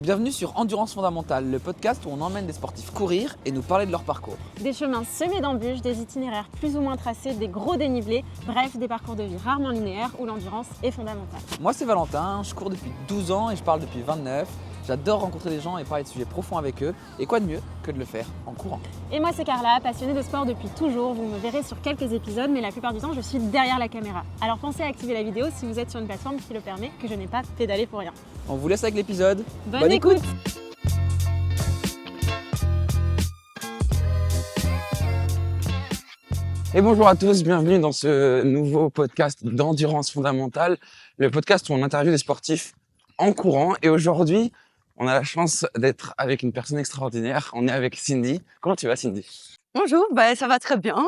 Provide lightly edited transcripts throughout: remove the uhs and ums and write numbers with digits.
Bienvenue sur Endurance Fondamentale, le podcast où on emmène des sportifs courir et nous parler de leur parcours. Des chemins semés d'embûches, des itinéraires plus ou moins tracés, des gros dénivelés, bref, des parcours de vie rarement linéaires où l'endurance est fondamentale. Moi c'est Valentin, je cours depuis 12 ans et je parle depuis 29. J'adore rencontrer des gens et parler de sujets profonds avec eux. Et quoi de mieux que de le faire en courant. Et moi c'est Carla, passionnée de sport depuis toujours. Vous me verrez sur quelques épisodes, mais la plupart du temps je suis derrière la caméra. Alors pensez à activer la vidéo si vous êtes sur une plateforme qui le permet, que je n'ai pas pédalé pour rien. On vous laisse avec l'épisode. Bonne écoute. Et bonjour à tous, bienvenue dans ce nouveau podcast d'Endurance Fondamentale, le podcast où on interviewe des sportifs en courant. Et aujourd'hui, on a la chance d'être avec une personne extraordinaire. On est avec Cindy. Comment tu vas, Cindy? Bonjour, ça va très bien.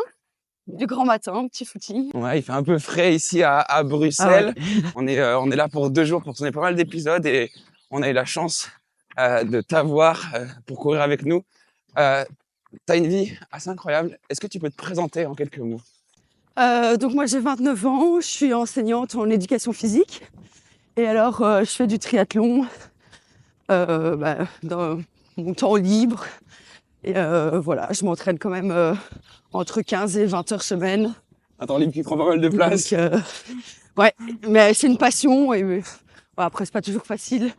Du grand matin, petit footing. Ouais, il fait un peu frais ici à Bruxelles. On est là pour 2 jours pour tourner pas mal d'épisodes et on a eu la chance de t'avoir pour courir avec nous. T'as une vie assez incroyable. Est-ce que tu peux te présenter en quelques mots? Donc moi j'ai 29 ans, je suis enseignante en éducation physique. Et alors je fais du triathlon dans mon temps libre. Et voilà, je m'entraîne quand même entre 15 et 20 heures semaine. Un temps libre qui prend pas mal de place. Donc, ouais, mais c'est une passion. Et après, c'est pas toujours facile.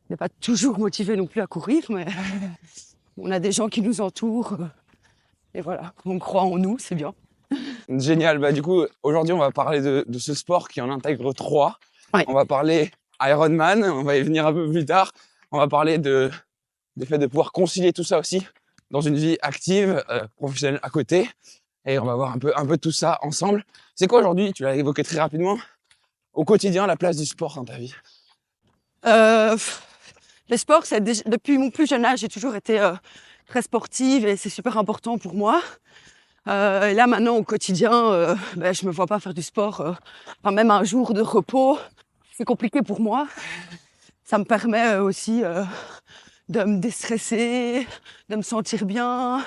On n'est pas toujours motivé non plus à courir, mais on a des gens qui nous entourent. Et voilà, on croit en nous, c'est bien. Génial. Bah, du coup, aujourd'hui, on va parler de ce sport qui en intègre 3. Ouais. On va parler Ironman, on va y venir un peu plus tard. On va parler du fait de pouvoir concilier tout ça aussi dans une vie active, professionnelle à côté. Et on va voir un peu tout ça ensemble. C'est quoi aujourd'hui, tu l'as évoqué très rapidement, au quotidien, la place du sport dans ta vie? Le sport, depuis mon plus jeune âge, j'ai toujours été très sportive et c'est super important pour moi. Et là, maintenant, au quotidien, je me vois pas faire du sport. Même un jour de repos, c'est compliqué pour moi. Ça me permet aussi de me déstresser, de me sentir bien,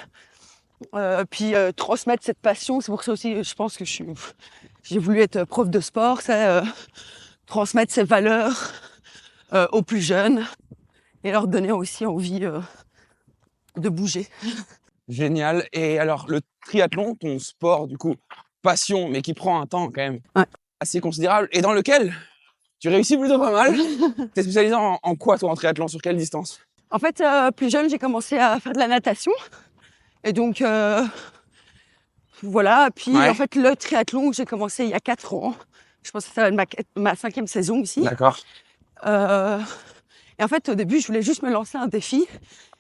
puis transmettre cette passion. C'est pour ça aussi, je pense que j'ai voulu être prof de sport, c'est transmettre ces valeurs aux plus jeunes et leur donner aussi envie de bouger. Génial. Et alors, le triathlon, ton sport, du coup, passion, mais qui prend un temps quand même assez considérable, et dans lequel tu réussis plutôt pas mal. T'es spécialisé en quoi, toi, en triathlon? Sur quelle distance? En fait, plus jeune, j'ai commencé à faire de la natation. Et donc, voilà. Puis, en fait, le triathlon, j'ai commencé il y a 4 ans. Je pense que ça va être ma 5e saison ici. D'accord. Et en fait, au début, je voulais juste me lancer un défi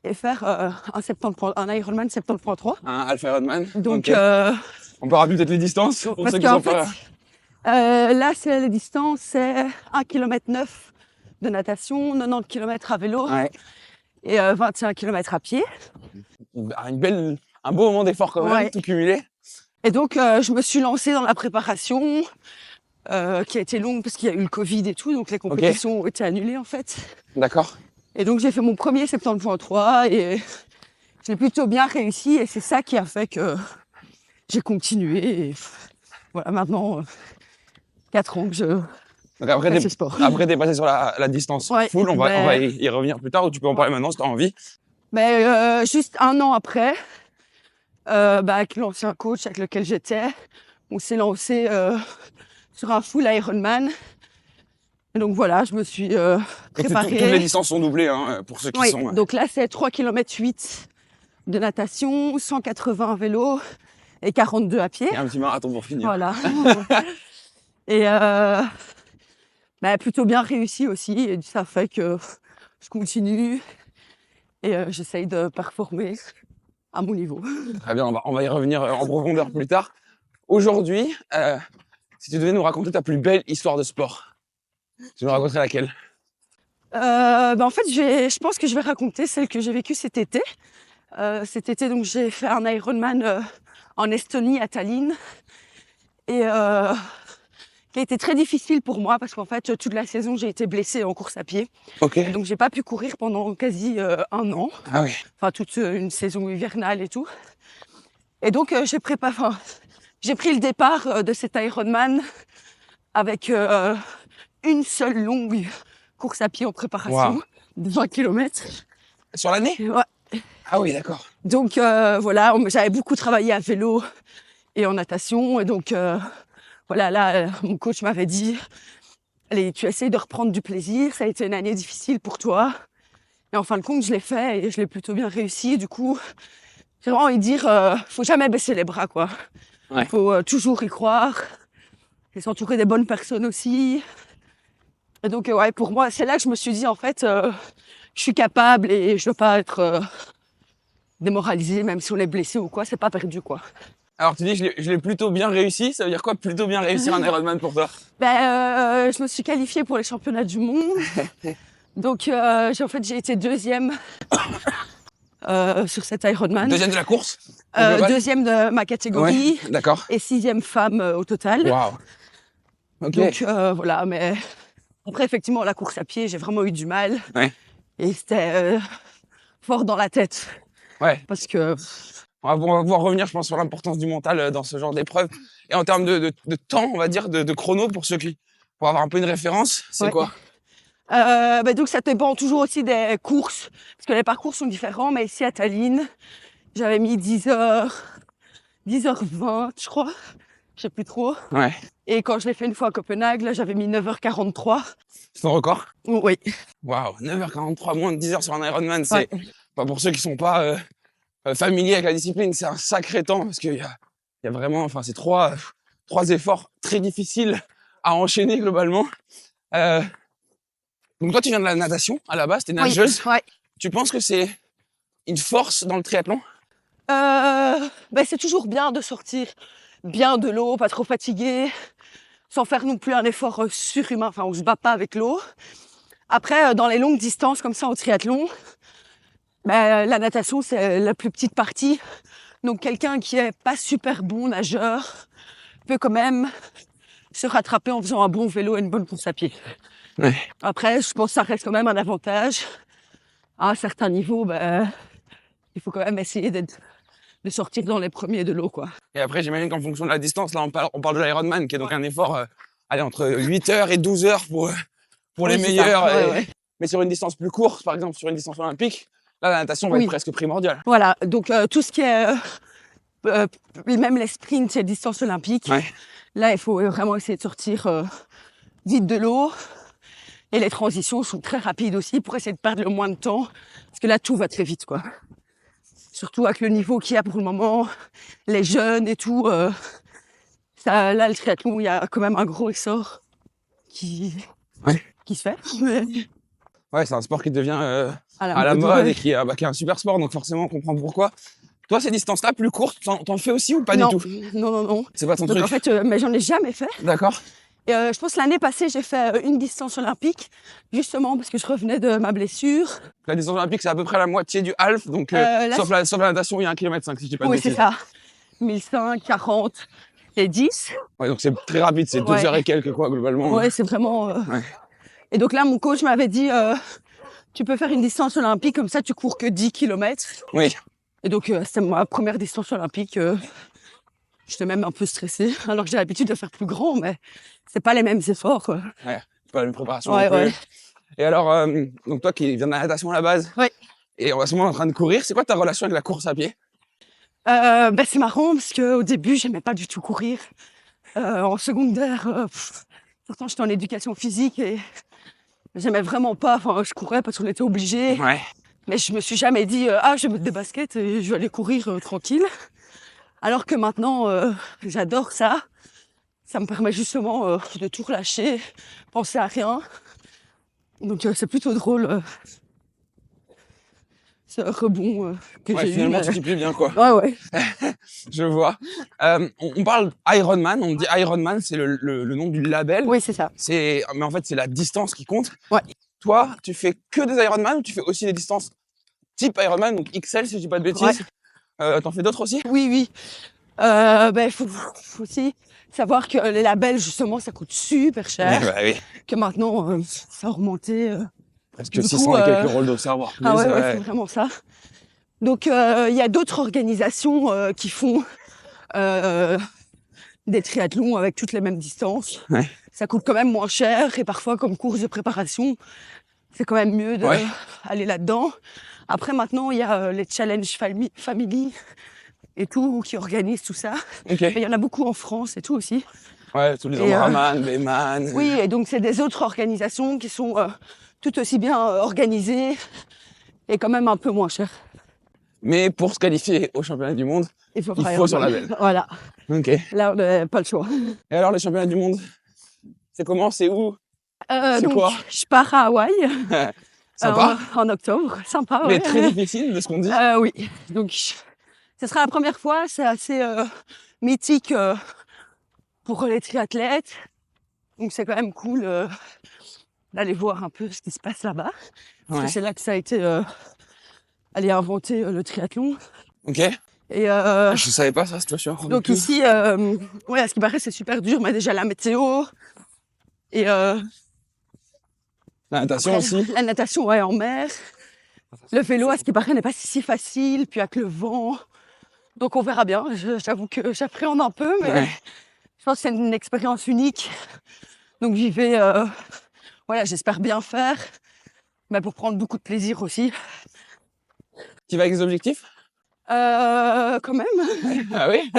et faire un Ironman 73. Un Alpha Ironman. Donc, okay. On peut rappeler peut-être les distances pour ceux qui sont pas... là, c'est les distances, c'est 1,9 km de natation, 90 km à vélo et 21 km à pied. Un beau moment d'effort quand même, tout cumulé. Et donc, je me suis lancée dans la préparation qui a été longue parce qu'il y a eu le Covid et tout, donc les compétitions ont été annulées en fait. D'accord. Et donc, j'ai fait mon premier 73 et je l'ai plutôt bien réussi et c'est ça qui a fait que j'ai continué. Et voilà, maintenant, 4 ans que je fais ce sport. Après, t'es passé sur la distance full, on va y revenir plus tard, ou tu peux en parler maintenant si t'as envie. Mais juste 1 an après, avec l'ancien coach avec lequel j'étais, on s'est lancé sur un full Ironman. Et donc voilà, je me suis préparée. Toutes les distances sont doublées pour ceux qui sont... Donc là, c'est 3,8 km de natation, 180 à vélo et 42 à pied. Et un petit marathon pour finir. Voilà. Et plutôt bien réussi aussi. Et ça fait que je continue et j'essaye de performer à mon niveau. Très bien, on va y revenir en profondeur plus tard. Aujourd'hui, si tu devais nous raconter ta plus belle histoire de sport, tu nous raconterais laquelle? En fait, je pense que je vais raconter celle que j'ai vécue cet été. Cet été, donc, j'ai fait un Ironman en Estonie, à Tallinn. Et qui a été très difficile pour moi parce qu'en fait, toute la saison, j'ai été blessée en course à pied. Okay. Donc, j'ai pas pu courir pendant quasi 1 an. Ah oui. Enfin, toute une saison hivernale et tout. Et donc, j'ai pris le départ de cet Ironman avec une seule longue course à pied en préparation. Wow. de 20 km. Sur l'année? Ouais. Ah oui, d'accord. Donc voilà, j'avais beaucoup travaillé à vélo et en natation. Et donc voilà, là, mon coach m'avait dit, allez, tu essaies de reprendre du plaisir. Ça a été une année difficile pour toi. Et en fin de compte, je l'ai fait et je l'ai plutôt bien réussi. Du coup, j'ai vraiment envie de dire, faut jamais baisser les bras, quoi. Ouais. Faut toujours y croire. Et s'entourer des bonnes personnes aussi. Et donc, ouais, pour moi, c'est là que je me suis dit, en fait, je suis capable et je dois pas être démoralisée, même si on est blessé ou quoi, c'est pas perdu, quoi. Alors, tu dis, je l'ai plutôt bien réussi. Ça veut dire quoi, plutôt bien réussir un Ironman pour toi? Je me suis qualifiée pour les championnats du monde. Donc, j'ai été deuxième sur cet Ironman. Deuxième de la course? Au global? Deuxième de ma catégorie. Ouais, d'accord. Et 6e femme au total. Waouh. Ok. Donc, voilà, mais après, effectivement, la course à pied, j'ai vraiment eu du mal. Ouais. Et c'était fort dans la tête. Ouais. Parce que... On va pouvoir revenir, je pense, sur l'importance du mental dans ce genre d'épreuve. Et en termes de temps, on va dire, de chrono, pour avoir un peu une référence, c'est Ouais. quoi? Donc ça dépend toujours aussi des courses, parce que les parcours sont différents, mais ici à Tallinn, j'avais mis 10h, 10h20, je crois, je sais plus trop. Ouais. Et quand je l'ai fait une fois à Copenhague, là, j'avais mis 9h43. C'est ton record? Oui. Waouh, 9h43, moins de 10h sur un Ironman, c'est... Ouais. Enfin, pour ceux qui sont pas familiers avec la discipline, c'est un sacré temps, parce qu'il y a vraiment... Enfin, c'est trois efforts très difficiles à enchaîner, globalement. Donc toi, tu viens de la natation, à la base, t'es nageuse. Oui, ouais. Tu penses que c'est une force dans le triathlon? C'est toujours bien de sortir bien de l'eau, pas trop fatigué, sans faire non plus un effort surhumain. Enfin, on se bat pas avec l'eau. Après, dans les longues distances comme ça au triathlon, la natation, c'est la plus petite partie. Donc, quelqu'un qui est pas super bon nageur peut quand même se rattraper en faisant un bon vélo et une bonne course à pied. Ouais. Après, je pense que ça reste quand même un avantage. À un certain niveau, il faut quand même essayer de sortir dans les premiers de l'eau, quoi. Et après, j'imagine qu'en fonction de la distance, là, on parle de l'Ironman, qui est donc un effort entre 8 heures et 12 heures pour les Oui, c'est meilleurs. ça. Ouais. Mais sur une distance plus courte, par exemple sur une distance olympique, là, la natation va être presque primordiale. Voilà, donc tout ce qui est... même les sprints et les distances olympiques, Ouais. là, il faut vraiment essayer de sortir vite de l'eau. Et les transitions sont très rapides aussi pour essayer de perdre le moins de temps. Parce que là, tout va très vite, quoi. Surtout avec le niveau qu'il y a pour le moment, les jeunes et tout. Là, le triathlon, il y a quand même un gros essor qui se fait. Ouais, c'est un sport qui devient à la mode ouais. et qui est un super sport, donc forcément, on comprend pourquoi. Toi, ces distances-là, plus courtes, t'en fais aussi ou pas Non, du tout? non. C'est pas ton Donc truc? en fait, mais j'en ai jamais fait. D'accord. Et je pense que l'année passée, j'ai fait une distance olympique, justement parce que je revenais de ma blessure. La distance olympique, c'est à peu près la moitié du half, donc sauf la natation, il y a 1,5 km, si je dis pas de Oui, bêtises. c'est ça. 1500, 40 et 10. Ouais, donc c'est très rapide, c'est 2 heures et quelques, quoi, globalement. Ouais, c'est vraiment... Ouais. Et donc là, mon coach m'avait dit, tu peux faire une distance olympique, comme ça, tu cours que 10 km. Oui. Et donc, c'était ma première distance olympique. J'étais même un peu stressée, alors que j'ai l'habitude de faire plus grand, mais c'est pas les mêmes efforts, quoi. Ouais, c'est pas la même préparation Ouais, non plus. ouais. Et alors, donc toi qui viens de la natation à la base, Ouais. et on va ce moment en train de courir, c'est quoi ta relation avec la course à pied? C'est marrant, parce qu'au début, j'aimais pas du tout courir. En secondaire, pourtant j'étais en éducation physique et j'aimais vraiment pas, enfin je courais parce qu'on était obligés. Ouais. Mais je me suis jamais dit, je vais mettre des baskets et je vais aller courir tranquille. Alors que maintenant, j'adore ça. Ça me permet justement de tout relâcher, penser à rien. Donc c'est plutôt drôle, ce rebond que j'ai eu. Finalement, tu t'y plais bien, quoi. Ouais. Je vois. On parle Ironman, on dit Ironman, c'est le nom du label. Oui, c'est ça. Mais en fait, c'est la distance qui compte. Ouais. Toi, tu fais que des Ironman ou tu fais aussi des distances type Ironman, donc XL, si je dis pas de bêtises? T'en fais d'autres aussi? Oui. Il faut aussi savoir que les labels, justement, ça coûte super cher. Oui. Que maintenant, ça a remonté. Presque 600 et quelques euros de savoir. C'est vraiment ça. Donc, il y a d'autres organisations qui font des triathlons avec toutes les mêmes distances. Ouais. Ça coûte quand même moins cher et parfois, comme course de préparation, c'est quand même mieux Ouais. d'aller là-dedans. Après, maintenant, il y a les challenges family et tout, qui organisent tout ça. Ok. Mais il y en a beaucoup en France et tout aussi. Ouais, tous les Et, Omraman, Bayman. Oui, et donc c'est des autres organisations qui sont tout aussi bien organisées et quand même un peu moins chères. Mais pour se qualifier au championnat du monde, Il faut il faut sur la belle. Voilà, Ok. là, on n'a pas le choix. Et alors, les championnats du monde, c'est comment? C'est où? C'est Donc, quoi? je pars à Hawaï Sympa. en octobre. Sympa, Mais ouais. très difficile de ce qu'on dit. Oui, donc ce sera la première fois. C'est assez mythique pour les triathlètes. Donc, c'est quand même cool d'aller voir un peu ce qui se passe là-bas. Parce Ouais. que c'est là que ça a été inventé le triathlon. Ok. Et Je savais pas ça, tu vois. donc ici, ouais, à ce qui paraît, c'est super dur, mais déjà la météo et La natation après, aussi. la natation, ouais, en mer. Le vélo, à ce qui paraît, n'est pas si facile, puis avec le vent. Donc on verra bien. J'avoue que j'appréhende un peu, mais Ouais. je pense que c'est une expérience unique. Donc j'y vais, voilà, j'espère bien faire, mais pour prendre beaucoup de plaisir aussi. Tu vas avec des objectifs? Quand même. Ah oui?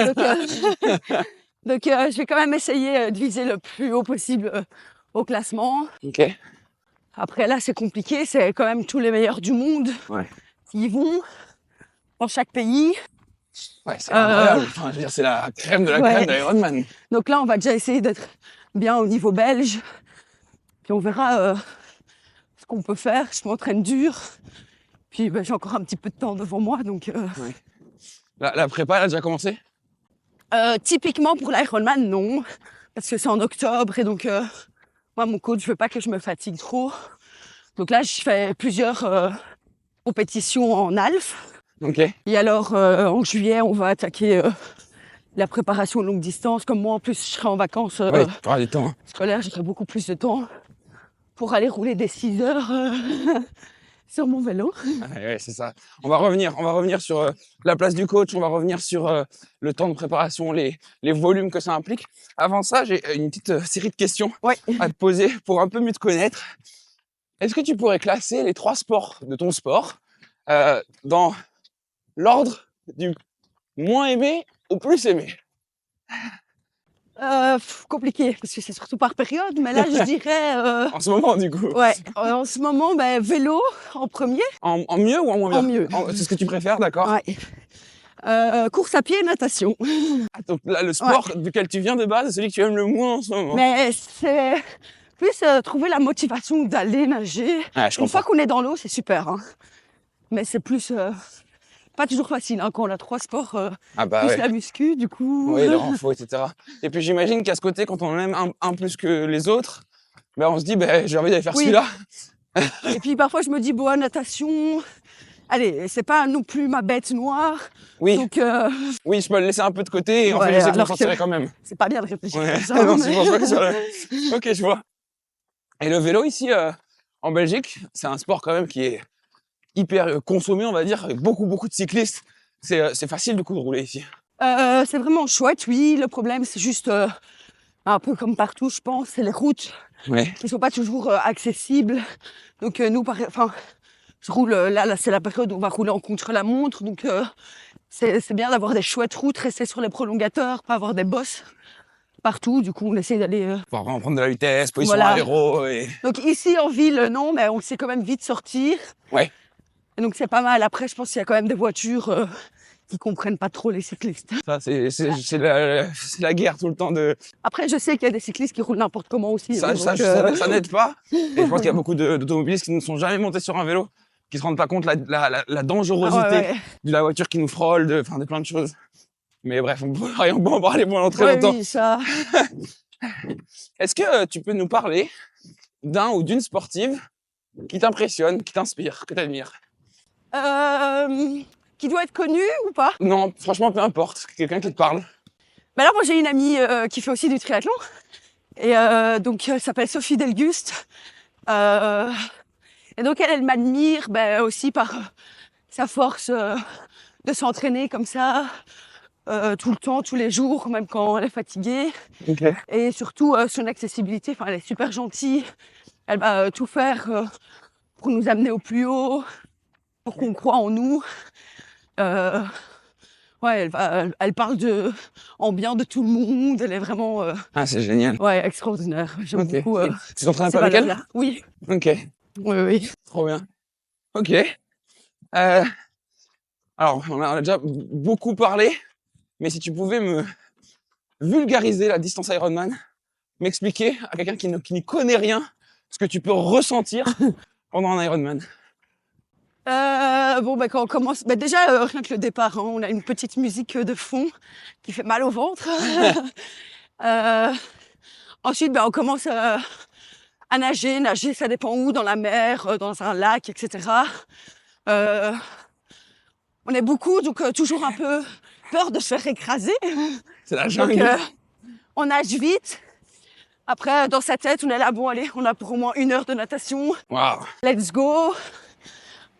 Donc, je vais quand même essayer de viser le plus haut possible au classement. Ok. Après, là, c'est compliqué. C'est quand même tous les meilleurs du monde Ouais. qui y vont dans chaque pays. Ouais, c'est incroyable. Enfin, je veux dire, c'est la crème de la Ouais. crème de l'Ironman. Donc là, on va déjà essayer d'être bien au niveau belge. Puis on verra ce qu'on peut faire. Je m'entraîne dur. Puis j'ai encore un petit peu de temps devant moi. Donc, La prépa, elle a déjà commencé? typiquement pour l'Ironman, non. Parce que c'est en octobre. Et donc, moi, mon coach ne veut pas que je me fatigue trop. Donc là, je fais plusieurs compétitions en Alpes. Ok. Et alors, en juillet, on va attaquer la préparation longue distance. Comme moi, en plus, je serai en vacances Ouais, tu auras du temps. scolaires, j'aurai beaucoup plus de temps pour aller rouler des 6 heures sur mon vélo. Ouais, c'est ça. On va revenir sur la place du coach, on va revenir sur le temps de préparation, les volumes que ça implique. Avant ça, j'ai une petite série de questions Ouais. à te poser pour un peu mieux te connaître. Est-ce que tu pourrais classer les 3 sports de ton sport dans l'ordre du moins aimé au plus aimé? Compliqué, parce que c'est surtout par période. Mais là, je dirais... En ce moment, du coup. ouais, en ce moment, vélo en premier. En mieux ou en moins bien? En mieux. C'est ce que tu préfères, d'accord. Ouais. Course à pied et natation. Ah, donc là, le sport duquel tu viens de base, c'est celui que tu aimes le moins en ce moment. Mais c'est plus trouver la motivation d'aller nager. Ah, je Une fois comprends. qu'on est dans l'eau, c'est super. Hein. Mais c'est plus... pas toujours facile hein, quand on a 3 sports, Ah bah plus ouais. la muscu, du coup. Oui, le renfort, etc. Et puis j'imagine qu'à ce côté, quand on aime un plus que les autres, ben on se dit, j'ai envie d'aller faire Oui. celui-là. Et puis parfois, je me dis, bon, natation... Allez, c'est pas non plus ma bête noire. Oui, Donc, oui, je peux le laisser un peu de côté et en fait, Ouais, je sais que je m'en alors que- sortirai quand même. c'est pas bien de réfléchir Ouais. comme ça. Non, mais- c'est pour ça que sur le- Ok, je vois. Et le vélo ici, en Belgique, c'est un sport quand même qui est hyper consommé, on va dire, avec beaucoup de cyclistes. C'est facile du coup de rouler ici. C'est vraiment chouette, oui. Le problème, c'est juste un peu comme partout, je pense, c'est les routes Ouais. qui sont pas toujours accessibles. Donc nous, je roule là, c'est la période où on va rouler en contre-la-montre. Donc c'est bien d'avoir des chouettes routes, rester sur les prolongateurs, pas avoir des bosses partout. Du coup, on essaie d'aller. Pour vraiment prendre de la vitesse, position Voilà. aéro et... Donc ici en ville, non, mais on sait quand même vite sortir. Ouais. Et donc c'est pas mal. Après, je pense qu'il y a quand même des voitures qui comprennent pas trop les cyclistes. Ça, c'est la guerre tout le temps de... Après, je sais qu'il y a des cyclistes qui roulent n'importe comment aussi. Ça, hein, ça, donc, ça n'aide pas. Et je pense qu'il y a beaucoup d'automobilistes qui ne sont jamais montés sur un vélo, qui se rendent pas compte la dangerosité ouais. de la voiture qui nous frôle, de plein de choses. Mais bref, on pourrait en parler pendant très Ouais, longtemps. oui, ça. Est-ce que tu peux nous parler d'un ou d'une sportive qui t'impressionne, qui t'inspire, que tu admires? Qui doit être connu ou pas? Non, franchement, peu importe. Quelqu'un qui te parle. Ben là, moi, j'ai une amie qui fait aussi du triathlon. Et donc, elle s'appelle Sophie Delguste. Et donc, elle m'admire aussi par sa force de s'entraîner comme ça, tout le temps, tous les jours, même quand elle est fatiguée. Ok. Et surtout, son accessibilité. Enfin, elle est super gentille. Elle va tout faire pour nous amener au plus haut, pour qu'on croie en nous. Ouais, elle parle en bien de tout le monde. Elle est vraiment Ah, c'est génial. ouais, extraordinaire. J'aime Ok. beaucoup Tu t'entraînes ces pas avec elle? valeurs-là. Oui, Ok, oui, oui. trop bien. Ok. Alors, on a déjà beaucoup parlé, mais si tu pouvais me vulgariser la distance Ironman, m'expliquer à quelqu'un qui n'y connaît rien ce que tu peux ressentir pendant un Ironman. Bon, quand on commence, déjà, rien que le départ, hein, on a une petite musique de fond qui fait mal au ventre. Ensuite, on commence à nager. Nager, ça dépend où, dans la mer, dans un lac, etc. On est beaucoup, donc toujours un peu peur de se faire écraser. C'est la Donc, jungle. on nage vite. Après, dans sa tête, on est là, bon, allez, on a pour au moins 1 heure de natation. Waouh. Let's go.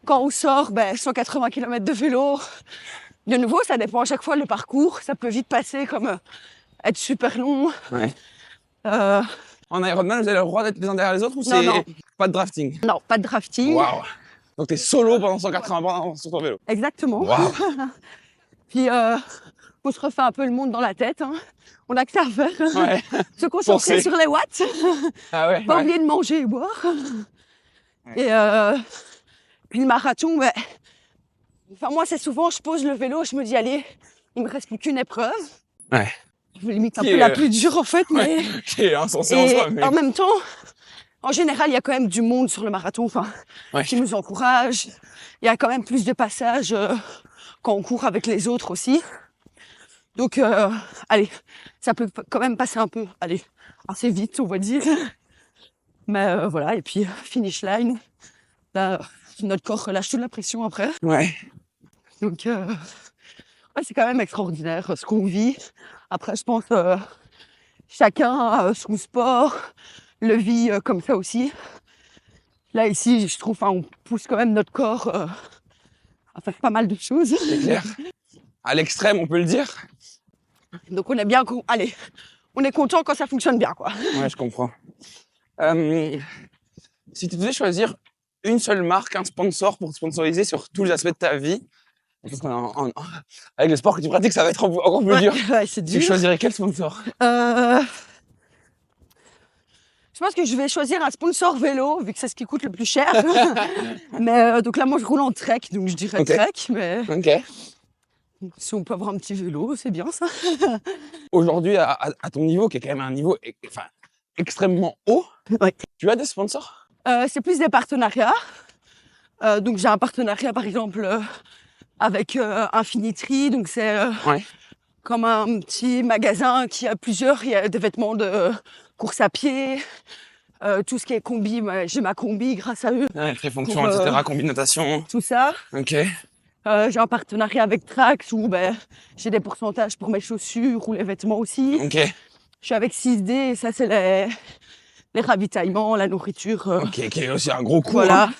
Quand on sort, 180 km de vélo. De nouveau, ça dépend à chaque fois le parcours. Ça peut vite passer comme être super long. Ouais. Euh, En Ironman, vous avez le droit d'être les uns derrière les autres ou Non, c'est non. pas de drafting? non, pas de drafting. Waouh. Donc t'es solo pendant 180 bornes sur ton vélo. Exactement. Waouh. Puis, on se refait un peu le monde dans la tête. Hein. On a que ça à faire. Ouais. Se concentrer Penser. sur les watts. Ah ouais. Pas Ouais. oublier de manger et boire. Et puis le marathon, enfin moi c'est souvent, je pose le vélo, je me dis allez, il me reste plus qu'une épreuve. Ouais. Je limite un Qui peu est, la plus dure en fait, mais Qui est insensé en et soi, mais. en même temps, en général, il y a quand même du monde sur le marathon, enfin, Ouais. qui nous encourage. Il y a quand même plus de passages quand on court avec les autres aussi. Donc, allez, ça peut quand même passer un peu, allez, assez vite, on va dire. Mais voilà, et puis finish line. Là, notre corps relâche toute la pression après. Ouais. Donc, ouais, c'est quand même extraordinaire ce qu'on vit. Après, je pense chacun a son sport, le vit comme ça aussi. Là, ici, je trouve, on pousse quand même notre corps à faire pas mal de choses. C'est clair. À l'extrême, on peut le dire. Donc, on est bien, allez, on est content quand ça fonctionne bien, quoi. Ouais, je comprends. Si tu devais choisir une seule marque, un sponsor pour te sponsoriser sur tous les aspects de ta vie, parce avec le sport que tu pratiques, ça va être encore plus dur. Ouais, c'est Tu dur. choisirais quel sponsor? Je pense que je vais choisir un sponsor vélo, vu que c'est ce qui coûte le plus cher. Mais donc là, moi, je roule en trek, donc je dirais Ok. trek. Mais Ok. si on peut avoir un petit vélo, c'est bien ça. Aujourd'hui, à ton niveau, qui est quand même un niveau extrêmement haut, Ouais. tu as des sponsors? C'est plus des partenariats. Donc j'ai un partenariat, par exemple, avec Infinitri. Donc c'est Ouais. comme un petit magasin qui a plusieurs. Il y a des vêtements de course à pied, tout ce qui est combi. J'ai ma combi grâce à eux, Ouais, très fonction, Pour, etc., combinaison. tout ça. Ok. J'ai un partenariat avec Trax où j'ai des pourcentages pour mes chaussures ou les vêtements aussi. Ok. Je suis avec 6D et ça, c'est les ravitaillements, la nourriture. Ok, qui est aussi un gros coup. Voilà. Hein.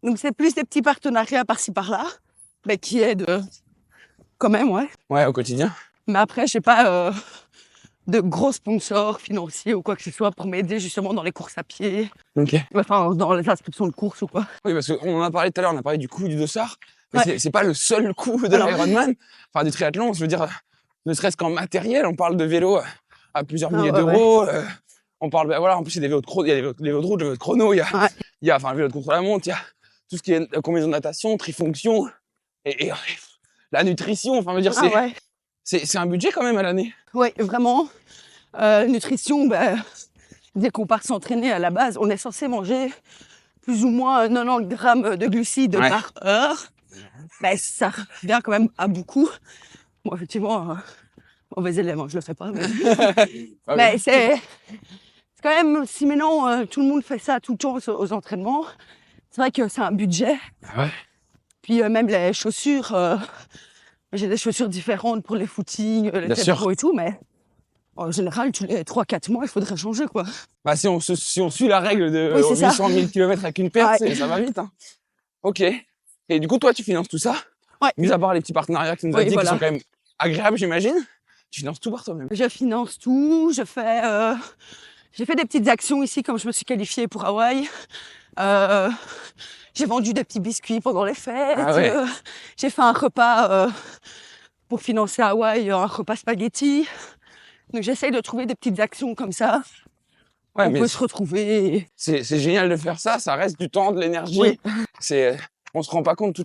Donc, c'est plus des petits partenariats par-ci, par-là, mais qui aident quand même, ouais. Ouais, au quotidien. Mais après, j'ai pas de gros sponsors financiers ou quoi que ce soit pour m'aider justement dans les courses à pied, Ok. enfin, dans les inscriptions de courses ou quoi. Oui, parce qu'on en a parlé tout à l'heure, on a parlé du coût du dossard. Mais Ouais. c'est pas le seul coût de Alors. l'Ironman, enfin du triathlon. Je veux dire, ne serait-ce qu'en matériel, on parle de vélos à plusieurs milliers ouais, d'euros. On parle, voilà, en plus, il y a des vélos de chrono, il y a les vélos de route, les vélos de chrono, il y a, Ouais. il y a, enfin, le vélo de contre-la-montre, il y a tout ce qui est combinaison de natation, trifonction, et la nutrition. Enfin, je veux dire, ouais. c'est un budget quand même à l'année. Oui, vraiment. Nutrition, dès qu'on part s'entraîner à la base, on est censé manger plus ou moins 90 grammes de glucides Ouais. par heure. Ça revient quand même à beaucoup. Moi, effectivement, mauvais élève, je le fais pas. Mais, Ah, mais oui. c'est quand même, si maintenant tout le monde fait ça tout le temps aux entraînements, c'est vrai que c'est un budget. Ah ouais. Puis même les chaussures, j'ai des chaussures différentes pour les footings, les Bien têtes sûr. pro et tout, mais en général, tous les 3-4 mois, il faudrait changer, quoi. Bah, si on suit la règle de Oui, c'est ça. 800 000 km avec une paire, Ouais. ça va vite. Hein. Ok. Et du coup, toi, tu finances tout ça, Ouais. mis à part les petits partenariats que tu nous as Oui, dit, voilà. qui sont quand même agréables, j'imagine. Tu finances tout par toi-même. Je finance tout, j'ai fait des petites actions ici, comme je me suis qualifiée pour Hawaï. J'ai vendu des petits biscuits pendant les fêtes. Ah ouais. J'ai fait un repas pour financer à Hawaï, un repas spaghetti. Donc j'essaye de trouver des petites actions comme ça. Ouais, On mais peut se retrouver. c'est génial de faire ça. Ça reste du temps, de l'énergie. Oui. On se rend pas compte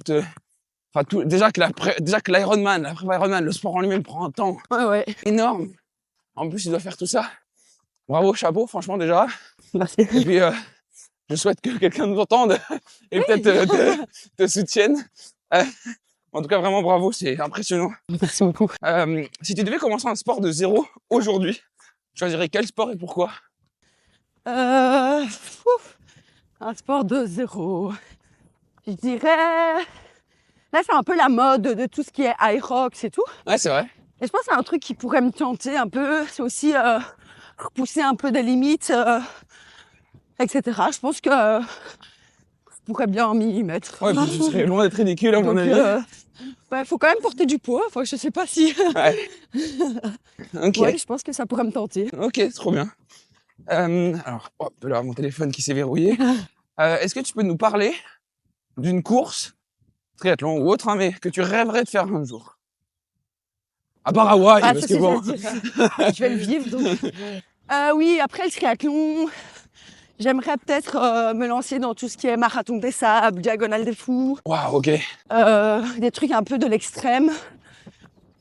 déjà que l'Ironman, la prépa Ironman, le sport en lui-même prend un temps Ouais. énorme. En plus, il doit faire tout ça. Bravo, chapeau, franchement, déjà. Merci. Et puis, je souhaite que quelqu'un nous entende et peut-être te soutienne. En tout cas, vraiment bravo, c'est impressionnant. Merci beaucoup. Si tu devais commencer un sport de zéro aujourd'hui, tu choisirais quel sport et pourquoi? Un sport de zéro. Je dirais... Là, c'est un peu la mode de tout ce qui est Aerox et tout. Ouais, c'est vrai. Et je pense que c'est un truc qui pourrait me tenter un peu. C'est aussi repousser un peu des limites, etc. Je pense que je pourrais bien m'y mettre. Ouais, puis ce serait loin d'être ridicule, à mon avis. Faut quand même porter du poids. Enfin, je sais pas si... Ouais. Ok. Ouais, je pense que ça pourrait me tenter. Ok, trop bien. Alors, hop là, mon téléphone qui s'est verrouillé. Est-ce que tu peux nous parler d'une course, triathlon ou autre, hein, mais que tu rêverais de faire un jour? À part Hawaï, Ah, parce ça, que c'est bon. je vais le vivre, donc. Oui, après le triathlon, j'aimerais peut-être me lancer dans tout ce qui est marathon des sables, diagonale des fous, Waouh, ok. des trucs un peu de l'extrême.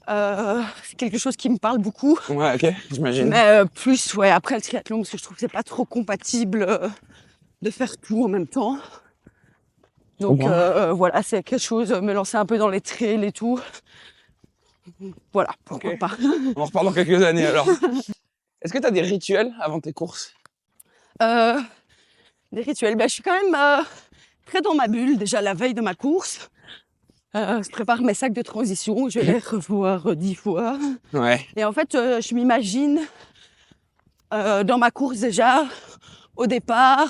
C'est quelque chose qui me parle beaucoup. Ouais, ok, j'imagine. Mais plus, ouais, après le triathlon, parce que je trouve que c'est pas trop compatible de faire tout en même temps. Donc voilà, c'est quelque chose, me lancer un peu dans les trails et tout. Voilà, pourquoi Ok. pas. On en reparle dans quelques années alors. Est-ce que tu as des rituels avant tes courses? Des rituels, je suis quand même très dans ma bulle, déjà la veille de ma course. Je prépare mes sacs de transition, je vais les revoir 10 fois. Ouais. Et en fait, je m'imagine dans ma course déjà, au départ.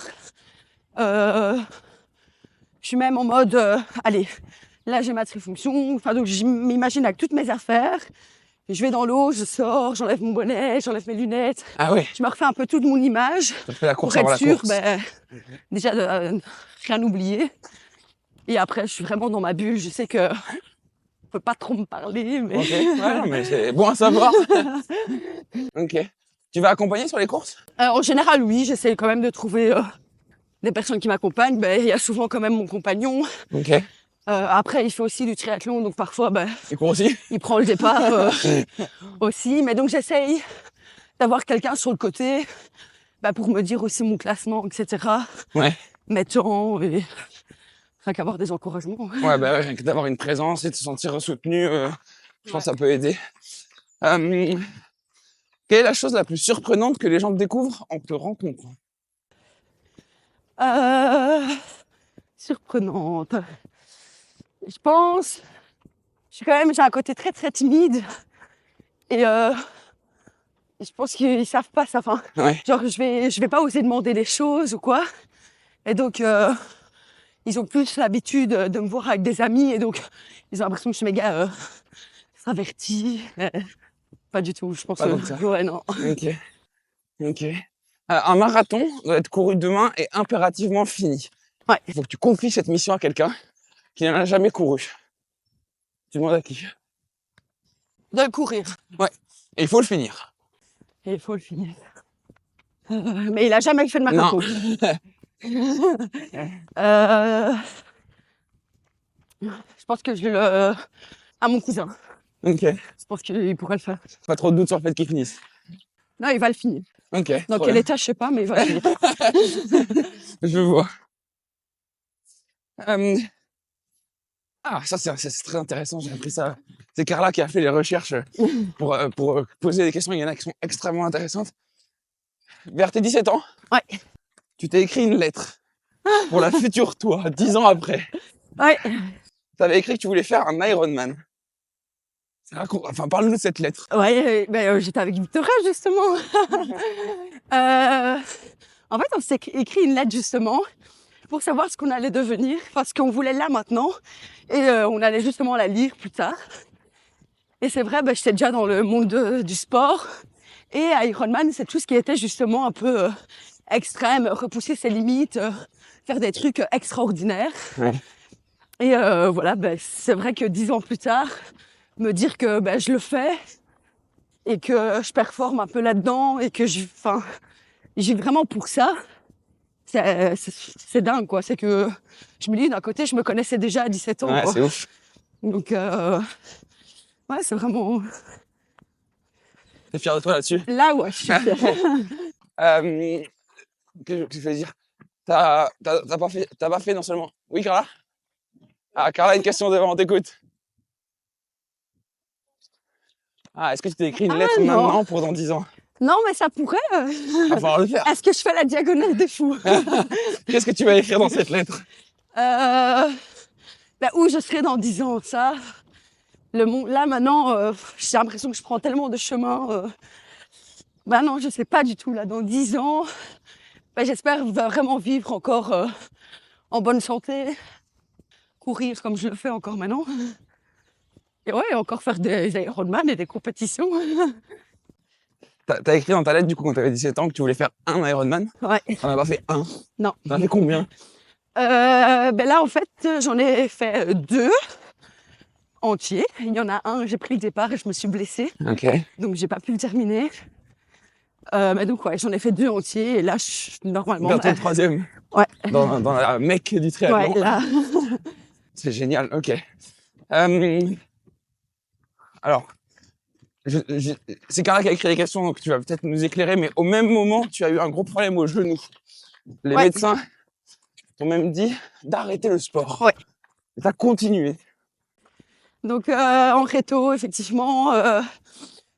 Je suis même en mode, allez, là j'ai ma trifonction, enfin donc je m'imagine avec toutes mes affaires. Je vais dans l'eau, je sors, j'enlève mon bonnet, j'enlève mes lunettes. Ah ouais, Je me refais un peu toute mon image tu fais la course pour avant être la sûre, course. déjà de rien oublier. Et après, je suis vraiment dans ma bulle. Je sais que on peut pas trop me parler, mais Ok, ouais, non, mais c'est bon à savoir. Ok. Tu vas accompagner sur les courses? En général, oui, j'essaie quand même de trouver des personnes qui m'accompagnent. Il y a souvent quand même mon compagnon. Ok. Après, il fait aussi du triathlon, donc parfois, Et cours aussi? il prend le départ aussi. Mais donc, j'essaye d'avoir quelqu'un sur le côté pour me dire aussi mon classement, etc. Ouais. Mes temps et rien qu'avoir des encouragements. Ouais, rien que d'avoir une présence et de se sentir soutenu, je pense que ça peut aider. Quelle est la chose la plus surprenante que les gens te découvrent en te rencontrant? Surprenante. Je pense, j'ai un côté très très timide et je pense qu'ils savent pas ça. Enfin, Ouais. genre je vais pas oser demander des choses ou quoi. Et donc ils ont plus l'habitude de me voir avec des amis et donc ils ont l'impression que je suis méga extravertie. Pas du tout, je pense. Pas tant que ça. Ouais, non. Ok. Ok. Un marathon doit être couru demain et impérativement fini. Ouais. Il faut que tu confies cette mission à quelqu'un qui n'en a jamais couru. Tu demandes à qui? De courir. Et il faut le finir. Et il faut le finir. Mais il a jamais fait de marathon. Je pense que je le à mon cousin. Ok. Je pense qu'il pourrait le faire. Pas trop de doute sur le fait qu'il finisse. Non, il va le finir. Ok. Dans trop quel bien. état, je sais pas, mais il va le finir. Je vois. Ça c'est très intéressant, j'ai appris ça. C'est Carla qui a fait les recherches pour poser des questions, il y en a qui sont extrêmement intéressantes. Vers tes 17 ans, Ouais. tu t'es écrit une lettre pour la future toi, 10 ans après. Ouais. Tu avais écrit que tu voulais faire un Ironman. Enfin, parle-nous de cette lettre. Ouais, j'étais avec Victoria, justement. En fait, on s'est écrit une lettre, justement, pour savoir ce qu'on allait devenir, parce qu'on voulait là maintenant, et on allait justement la lire plus tard. Et c'est vrai, j'étais déjà dans le monde du sport, et Ironman, c'est tout ce qui était justement un peu extrême, repousser ses limites, faire des trucs extraordinaires. Ouais. Et voilà, c'est vrai que 10 ans plus tard, me dire que je le fais et que je performe un peu là-dedans et que j'ai vraiment pour ça, c'est dingue, quoi. C'est que je me dis, d'un côté, je me connaissais déjà à 17 ans. Ouais, Quoi. c'est ouf. Donc, ouais, c'est vraiment... T'es fier de toi là-dessus? Là, ouais, je suis fière. Qu'est-ce que je veux dire? T'as pas fait non seulement. Oui, Carla? Ah, Carla, une question devant, on t'écoute. Ah, est-ce que tu t'es écrit une lettre non. maintenant pour dans 10 ans? Non, mais ça pourrait. Il va falloir le faire. Est-ce que je fais la diagonale des fous? Qu'est-ce que tu vas écrire dans cette lettre? Où je serai dans 10 ans, ça. Là, maintenant, j'ai l'impression que je prends tellement de chemin. Non, je sais pas du tout, là, dans 10 ans. J'espère vraiment vivre encore en bonne santé, courir comme je le fais encore maintenant. Et ouais, encore faire des Ironman et des compétitions. T'as écrit dans ta lettre, du coup, quand t'avais 17 ans, que tu voulais faire un Ironman. Ouais. T'en as pas fait un. Non. T'en as fait combien? Là, en fait, j'en ai fait 2 entiers. Il y en a un, j'ai pris le départ et je me suis blessée. Ok. Donc, j'ai pas pu le terminer. Mais donc, ouais, j'en ai fait 2 entiers. Et là, normalement... Bientôt le 3e. Ouais. Dans la mecque du triathlon. Ouais, là... C'est génial, ok. Alors, c'est Carla qui a écrit les questions, donc tu vas peut-être nous éclairer, mais au même moment, tu as eu un gros problème au genou. Les médecins t'ont même dit d'arrêter le sport. Ouais. Et t'as continué. Donc, en réto, effectivement,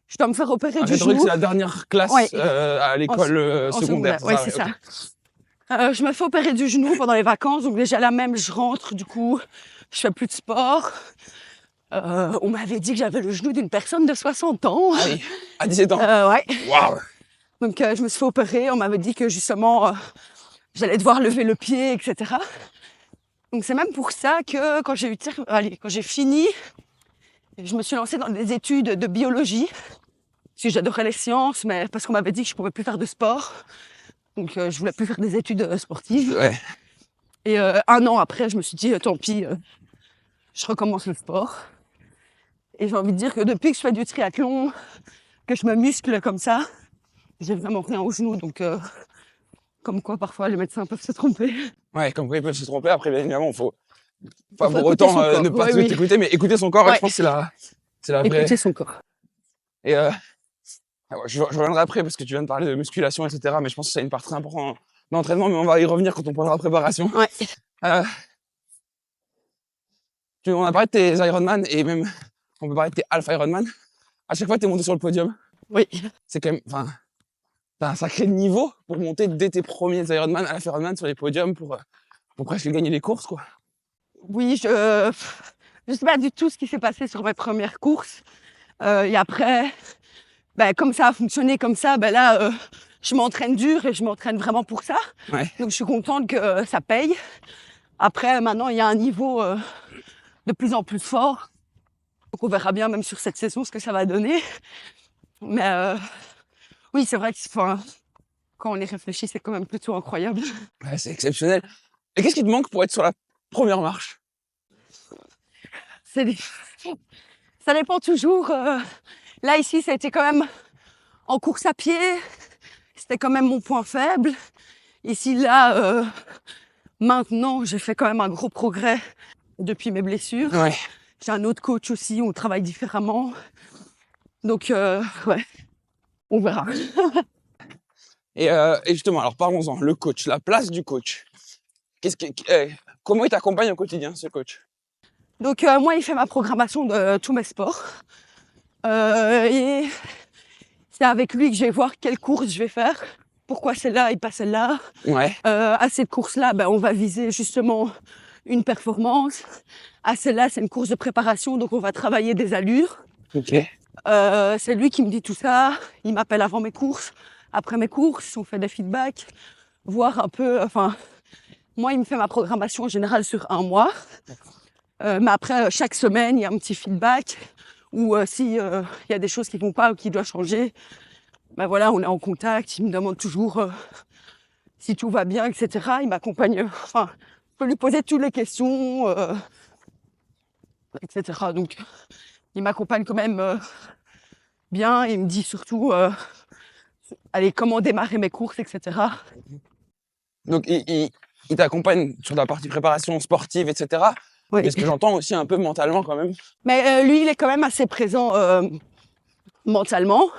je dois me faire opérer du genou. C'est la dernière classe à l'école secondaire. Ouais, c'est ça. Je me fais opérer du genou pendant les vacances, donc déjà là même, je rentre, du coup, je fais plus de sport. On m'avait dit que j'avais le genou d'une personne de 60 ans. Ah oui, à 17 ans. Ouais. Waouh. Donc, je me suis fait opérer. On m'avait dit que justement, j'allais devoir lever le pied, etc. Donc, c'est même pour ça que quand j'ai fini, je me suis lancée dans des études de biologie. Parce que j'adorais les sciences, mais parce qu'on m'avait dit que je pouvais plus faire de sport. Donc, je voulais plus faire des études sportives. Ouais. Et 1 an après, je me suis dit, tant pis, je recommence le sport. Et j'ai envie de dire que depuis que je fais du triathlon, que je me muscle comme ça, j'ai vraiment rien au genou. Donc, comme quoi, parfois, les médecins peuvent se tromper. Ouais, comme quoi ils peuvent se tromper. Après, bien évidemment, il faut pas pour écouter autant son corps. ne pas tout Oui. écouter, mais écouter son corps, je pense que c'est la vraie. Écouter son corps. Et je reviendrai après parce que tu viens de parler de musculation, etc. Mais je pense que c'est une part très importante dans l'entraînement, mais on va y revenir quand on parlera de préparation. Ouais. On a parlé de tes Ironman et même on peut parler de tes Half Ironman. À chaque fois, tu es monté sur le podium. Oui. C'est quand même, t'as un sacré niveau pour monter dès tes premiers Ironman, Half Ironman sur les podiums pour presque gagner les courses, quoi. Oui, je sais pas du tout ce qui s'est passé sur mes premières courses. Et après, comme ça a fonctionné comme ça, là, je m'entraîne dur et je m'entraîne vraiment pour ça. Ouais. Donc, je suis contente que ça paye. Après, maintenant, il y a un niveau de plus en plus fort. Donc, on verra bien, même sur cette saison, ce que ça va donner. Mais oui, c'est vrai que quand on y réfléchit, c'est quand même plutôt incroyable. Ouais, c'est exceptionnel. Et qu'est-ce qui te manque pour être sur la première marche? Ça dépend toujours. Là, ici, ça a été quand même en course à pied. C'était quand même mon point faible. Ici, là, maintenant, j'ai fait quand même un gros progrès depuis mes blessures. Ouais. J'ai un autre coach aussi, on travaille différemment. Donc, ouais, on verra. Et justement, alors parlons-en, le coach, la place du coach. Comment il t'accompagne au quotidien, ce coach? Donc, moi, il fait ma programmation de tous mes sports. Et c'est avec lui que je vais voir quelle course je vais faire. Pourquoi celle-là et pas celle-là. Ouais. À cette course-là, on va viser justement une performance. À celle-là, c'est une course de préparation, donc on va travailler des allures. Ok. C'est lui qui me dit tout ça. Il m'appelle avant mes courses, après mes courses, on fait des feedbacks, voir un peu... moi, il me fait ma programmation en général sur 1 mois. Mais après, chaque semaine, il y a un petit feedback. Ou si il y a des choses qui vont pas ou qui doivent changer, voilà, on est en contact. Il me demande toujours si tout va bien, etc. Il m'accompagne. Enfin, je peux lui poser toutes les questions, etc. Donc, il m'accompagne quand même bien. Il me dit surtout, allez, comment démarrer mes courses, etc. Donc, il t'accompagne sur la partie préparation sportive, etc. Oui. Mais ce que j'entends aussi un peu mentalement quand même. Mais lui, il est quand même assez présent mentalement.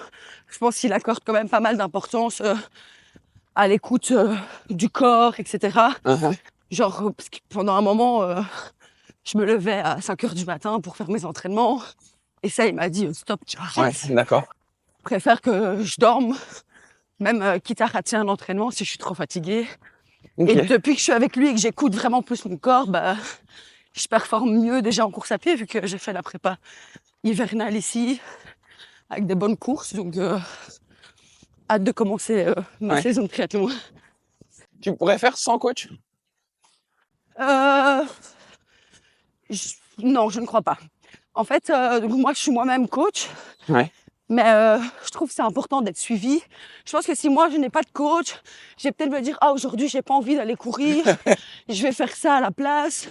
Je pense qu'il accorde quand même pas mal d'importance à l'écoute du corps, etc. Genre, parce que pendant un moment, je me levais à 5h du matin pour faire mes entraînements. Et ça, il m'a dit, stop, tu arrêtes. Ouais, d'accord. Je préfère que je dorme, même quitte à rater un entraînement si je suis trop fatiguée. Ok. Et depuis que je suis avec lui et que j'écoute vraiment plus mon corps, bah, je performe mieux déjà en course à pied vu que j'ai fait la prépa hivernale ici avec des bonnes courses. Donc, hâte de commencer ma saison de triathlon. Tu pourrais faire sans coach? Non, je ne crois pas. En fait, moi, je suis moi-même coach. Ouais. Mais je trouve que c'est important d'être suivi. Je pense que si moi, je n'ai pas de coach, je vais peut-être me dire « Ah, aujourd'hui, j'ai pas envie d'aller courir. Je vais faire ça à la place. »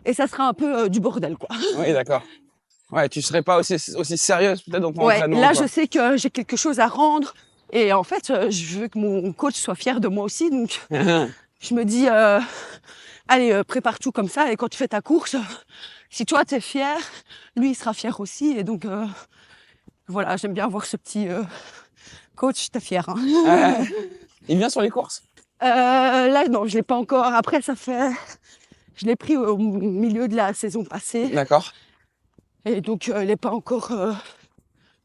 Et ça sera un peu du bordel, quoi. Oui, d'accord. Ouais, tu serais pas aussi sérieuse peut-être dans ton entraînement. Là, quoi. je sais que j'ai quelque chose à rendre. Et en fait, je veux que mon coach soit fier de moi aussi. Donc, je me dis allez, prépare tout comme ça. Et quand tu fais ta course, si toi, t'es fier, lui, il sera fier aussi. Et donc... voilà, j'aime bien avoir ce petit coach, t'es fier. Hein. Il vient sur les courses? Là, non, je l'ai pas encore. Après, je l'ai pris au milieu de la saison passée. D'accord. Et donc, il n'est pas encore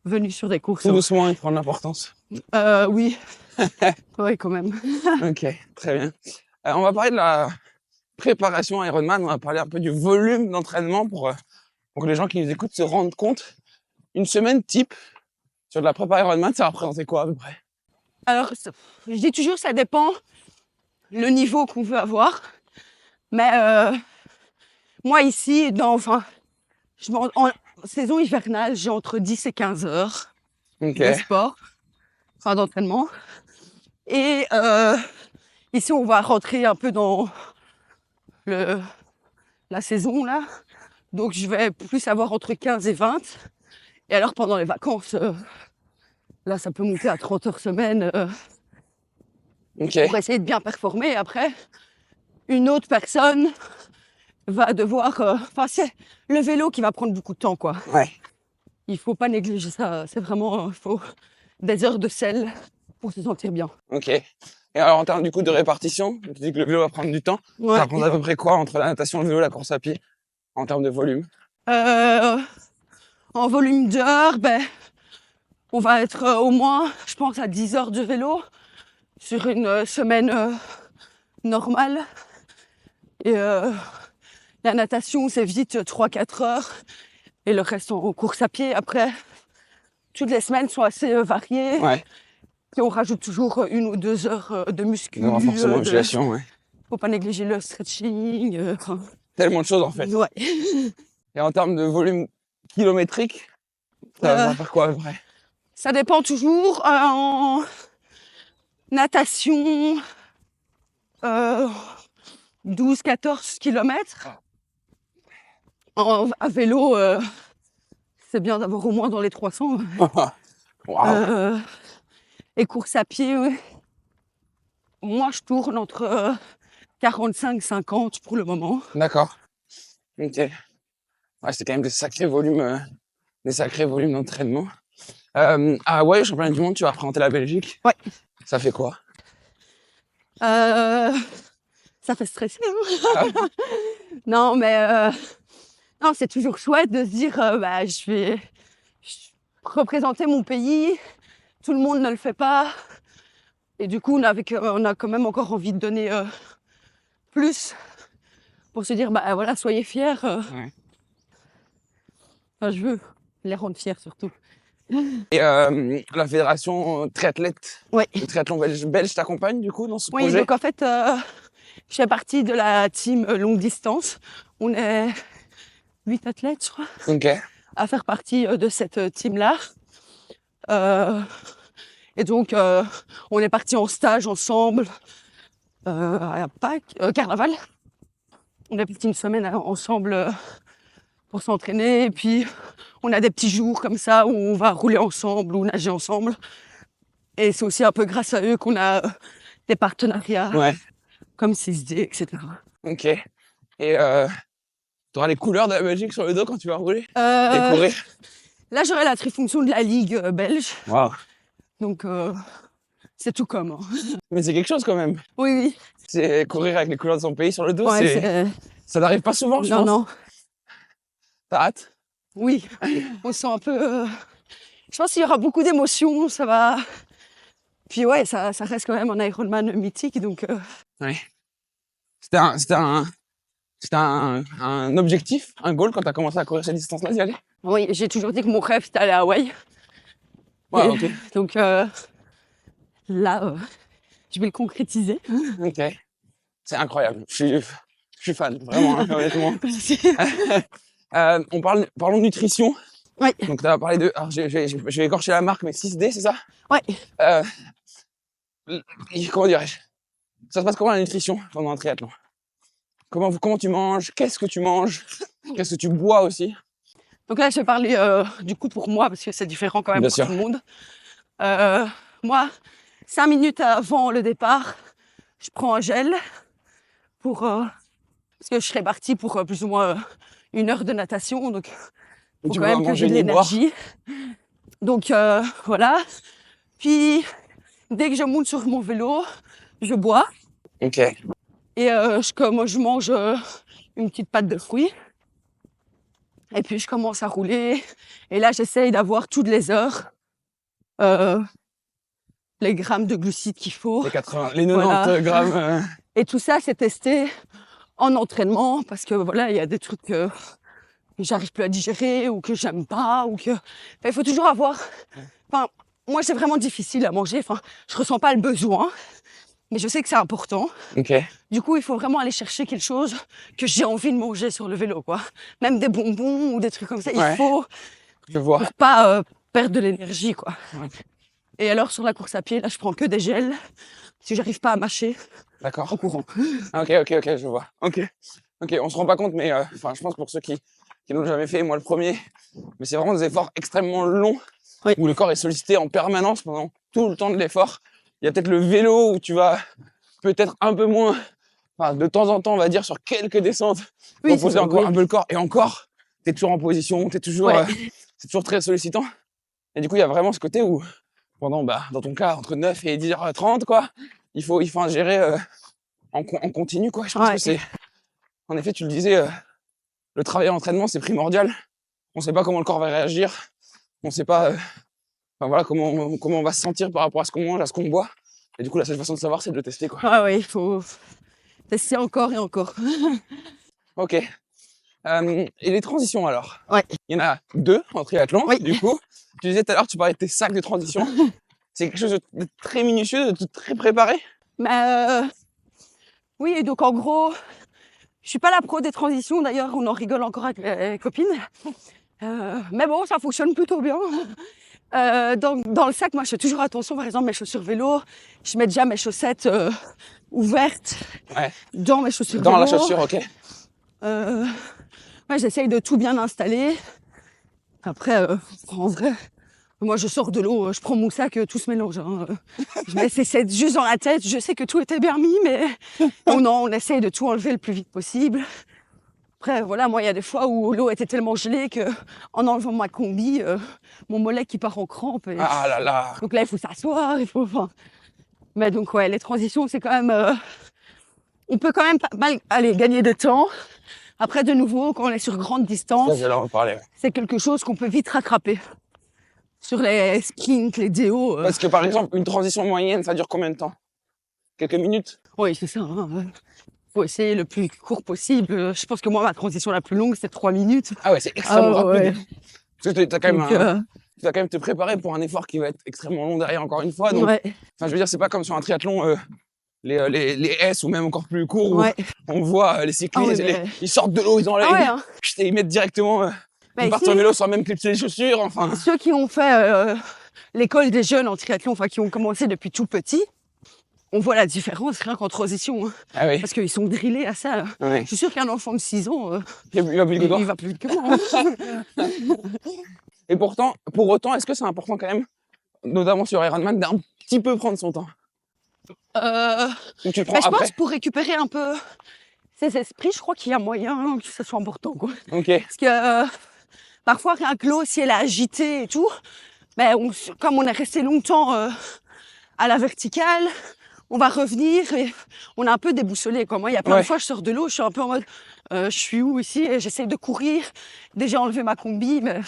venu sur des courses. Tout doucement, il prend de l'importance. Oui. Oui, quand même. Ok, très bien. On va parler de la préparation Ironman. On va parler un peu du volume d'entraînement pour que les gens qui nous écoutent se rendent compte. Une semaine type sur de la prépa Ironman, ça va représenter quoi à peu près? Alors, je dis toujours, ça dépend le niveau qu'on veut avoir. Mais moi, ici, en saison hivernale, j'ai entre 10 et 15 heures de sport, enfin d'entraînement. Et ici, on va rentrer un peu dans la saison, là. Donc, je vais plus avoir entre 15 et 20. Et alors, pendant les vacances, là, ça peut monter à 30 heures semaine pour essayer de bien performer. Après, une autre personne va devoir... Enfin, c'est le vélo qui va prendre beaucoup de temps, quoi. Ouais. Il faut pas négliger ça. C'est vraiment... Il faut des heures de selle pour se sentir bien. Ok. Et alors, en termes du coup de répartition, tu dis que le vélo va prendre du temps. Ouais. Ça prend à peu près quoi entre la natation, le vélo, la course à pied, en termes de volume? En volume d'heures, ben, on va être au moins, je pense, à 10 heures de vélo sur une semaine normale. Et la natation, c'est vite 3-4 heures. Et le reste en course à pied. Après, toutes les semaines sont assez variées. Ouais. Puis on rajoute toujours 1 ou 2 heures de muscu. De renforcement, musculation, ouais. Faut pas négliger le stretching. Tellement de choses en fait. Ouais. Et en termes de volume kilométrique, ça va faire quoi à peu près? Ça dépend toujours. En natation, 12-14 kilomètres. À vélo, c'est bien d'avoir au moins dans les 300. Wow. Et course à pied, ouais. Moi, je tourne entre 45-50 pour le moment. D'accord. Ok. Ouais, c'est quand même des sacrés volumes d'entraînement. Ouais, au championnat du monde, tu vas représenter la Belgique. Ouais. Ça fait quoi? Ça fait stresser. Hein. Non, mais non, c'est toujours chouette de se dire, je vais représenter mon pays. Tout le monde ne le fait pas. Et du coup, on a quand même encore envie de donner plus pour se dire, voilà, soyez fiers. Ouais. Enfin, je veux les rendre fiers surtout. Et la fédération triathlète, Ouais. le triathlon belge t'accompagne du coup dans ce Oui, projet? donc en fait, je fais partie de la team longue distance. On est 8 athlètes, je crois, Ok. à faire partie de cette team-là. Et donc, on est partis en stage ensemble à Pâques, Carnaval. On est parti une semaine ensemble pour s'entraîner. Et puis, on a des petits jours comme ça où on va rouler ensemble ou nager ensemble. Et c'est aussi un peu grâce à eux qu'on a des partenariats Ouais. comme 6D, etc. Ok. Et tu auras les couleurs de la Belgique sur le dos quand tu vas rouler et Euh, courir. là, j'aurai la trifonction de la Ligue belge. Waouh. Donc, c'est tout comme. Hein. Mais c'est quelque chose quand même. Oui, oui. C'est courir avec les couleurs de son pays sur le dos. Ouais, Ça n'arrive pas souvent, je non, pense. non. T'as hâte? Oui. On se sent un peu... Je pense qu'il y aura beaucoup d'émotions. Ça va... Puis ouais, ça reste quand même un Ironman mythique. Donc, Ouais. C'était un objectif, un goal quand tu as commencé à courir cette distance-là d'y aller? oui, j'ai toujours dit que mon rêve, c'était aller à Hawaï. Ouais, Et ok. donc, là, je vais le concrétiser. Ok. C'est incroyable. Je suis fan, vraiment, hein, honnêtement. Parlons de nutrition. Oui. Donc, tu as parlé de. Alors, je vais écorcher la marque, mais 6D, c'est ça? Ouais. Comment dirais-je? Ça se passe comment la nutrition pendant un triathlon? Comment tu manges? Qu'est-ce que tu manges? Qu'est-ce que tu bois aussi? Donc là, je vais parler du coup pour moi, parce que c'est différent quand même Bien pour sûr. tout le monde. Moi, 5 minutes avant le départ, je prends un gel pour... parce que je serais partie pour plus ou moins 1 heure de natation, donc il faut Tu quand dois même que j'ai manger de ni boire. l'énergie. Donc voilà. Puis, dès que je monte sur mon vélo, je bois. Ok. Et je mange une petite pâte de fruits. Et puis, je commence à rouler. Et là, j'essaye d'avoir toutes les heures les grammes de glucides qu'il faut. Les 90 Voilà. grammes. Et tout ça, c'est testé en entraînement parce que voilà, il y a des trucs que j'arrive plus à digérer ou que j'aime pas ou que... Enfin, il faut toujours avoir... Enfin, moi, c'est vraiment difficile à manger. Enfin, je ressens pas le besoin, mais je sais que c'est important. Ok. Du coup, il faut vraiment aller chercher quelque chose que j'ai envie de manger sur le vélo, quoi. Même des bonbons ou des trucs comme ça, Ouais. il faut Je vois. pour pas perdre de l'énergie, quoi. Ouais. Et alors, sur la course à pied, là, je prends que des gels si j'arrive pas à mâcher en D'accord. courant. Ah, ok, je vois. Ok, on se rend pas compte, mais enfin, je pense que pour ceux qui n'ont jamais fait, moi le premier, mais c'est vraiment des efforts extrêmement longs Oui. où le corps est sollicité en permanence pendant tout le temps de l'effort. Il y a peut-être le vélo où tu vas peut-être un peu moins, enfin, de temps en temps, on va dire, sur quelques descentes, reposer encore un peu le corps, et encore, t'es toujours en position, t'es toujours, Ouais. c'est toujours très sollicitant. Et du coup, il y a vraiment ce côté où, pendant, dans ton cas, entre 9 et 10h30, quoi, il faut ingérer en continu, quoi. Je pense Ouais. que c'est... En effet, tu le disais, le travail à l'entraînement, c'est primordial. On sait pas comment le corps va réagir. On sait pas enfin, voilà, comment on va se sentir par rapport à ce qu'on mange, à ce qu'on boit. Et du coup, la seule façon de savoir, c'est de le tester, quoi. Ah ouais, il faut tester encore et encore. Ok. Et les transitions, alors? Ouais. Il y en a 2 en triathlon, Oui. du coup. Tu disais tout à l'heure, tu parlais de tes sacs de transition. C'est quelque chose de très minutieux, de très préparé? Mais oui, et donc en gros, je suis pas la pro des transitions. D'ailleurs, on en rigole encore avec les copines. Mais bon, ça fonctionne plutôt bien. Dans le sac, moi, je fais toujours attention. Par exemple, mes chaussures vélo, je mets déjà mes chaussettes ouvertes Ouais. dans mes chaussures Dans vélo. la chaussure, ok. Ouais, j'essaye de tout bien installer. Après, en vrai, moi, je sors de l'eau, je prends mon sac, tout se mélange. Hein. C'est juste dans la tête. Je sais que tout était bien mis, mais on essaye de tout enlever le plus vite possible. Après, voilà, moi, il y a des fois où l'eau était tellement gelée que, en enlevant ma combi, mon mollet qui part en crampe. Et... Ah là là. Donc là, il faut s'asseoir, il faut... Enfin... Mais donc, ouais, les transitions, c'est quand même... On peut quand même pas mal aller gagner de temps. Après, de nouveau, quand on est sur grande distance, Ça, j'allais en parler. Ouais. c'est quelque chose qu'on peut vite rattraper. Sur les sprints, les déos. Parce que, par exemple, une transition moyenne, ça dure combien de temps? Quelques minutes? Oui, c'est ça. Hein. Faut essayer le plus court possible. Je pense que moi, ma transition la plus longue, c'est 3 minutes. Ah ouais, c'est extrêmement rapide. Ouais. Parce que tu as quand même Donc, tu vas quand même te préparer pour un effort qui va être extrêmement long derrière, encore une fois. Donc, ouais. enfin, je veux dire, c'est pas comme sur un triathlon, les S ou même encore plus courts, où Ouais. on voit les cyclistes, Ah ouais, mais... ils sortent de l'eau, ils enlèvent, Ah ouais, hein. ils mettent directement, ils partent sur le vélo sans même clipser les chaussures, enfin. Ceux qui ont fait l'école des jeunes en triathlon, enfin qui ont commencé depuis tout petit, on voit la différence rien qu'en transition. Hein, Ah oui. parce qu'ils sont drillés à ça. Ouais. Je suis sûre qu'un enfant de 6 ans, Il va plus vite que toi. il va plus vite que moi. Hein. Et pourtant, pour autant, est-ce que c'est important quand même, notamment sur Ironman, d'un petit peu prendre son temps? Ou tu le prends Je après? pense pour récupérer un peu ses esprits, je crois qu'il y a moyen que ça soit important. Quoi. Ok. Parce que parfois, rien que l'eau, si elle est agitée et tout, ben comme on est resté longtemps à la verticale, on va revenir et on est un peu déboussolé. Moi, il y a plein de fois, je sors de l'eau, je suis un peu en mode je suis où ici? Et j'essaie de courir. Déjà enlever ma combi, mais...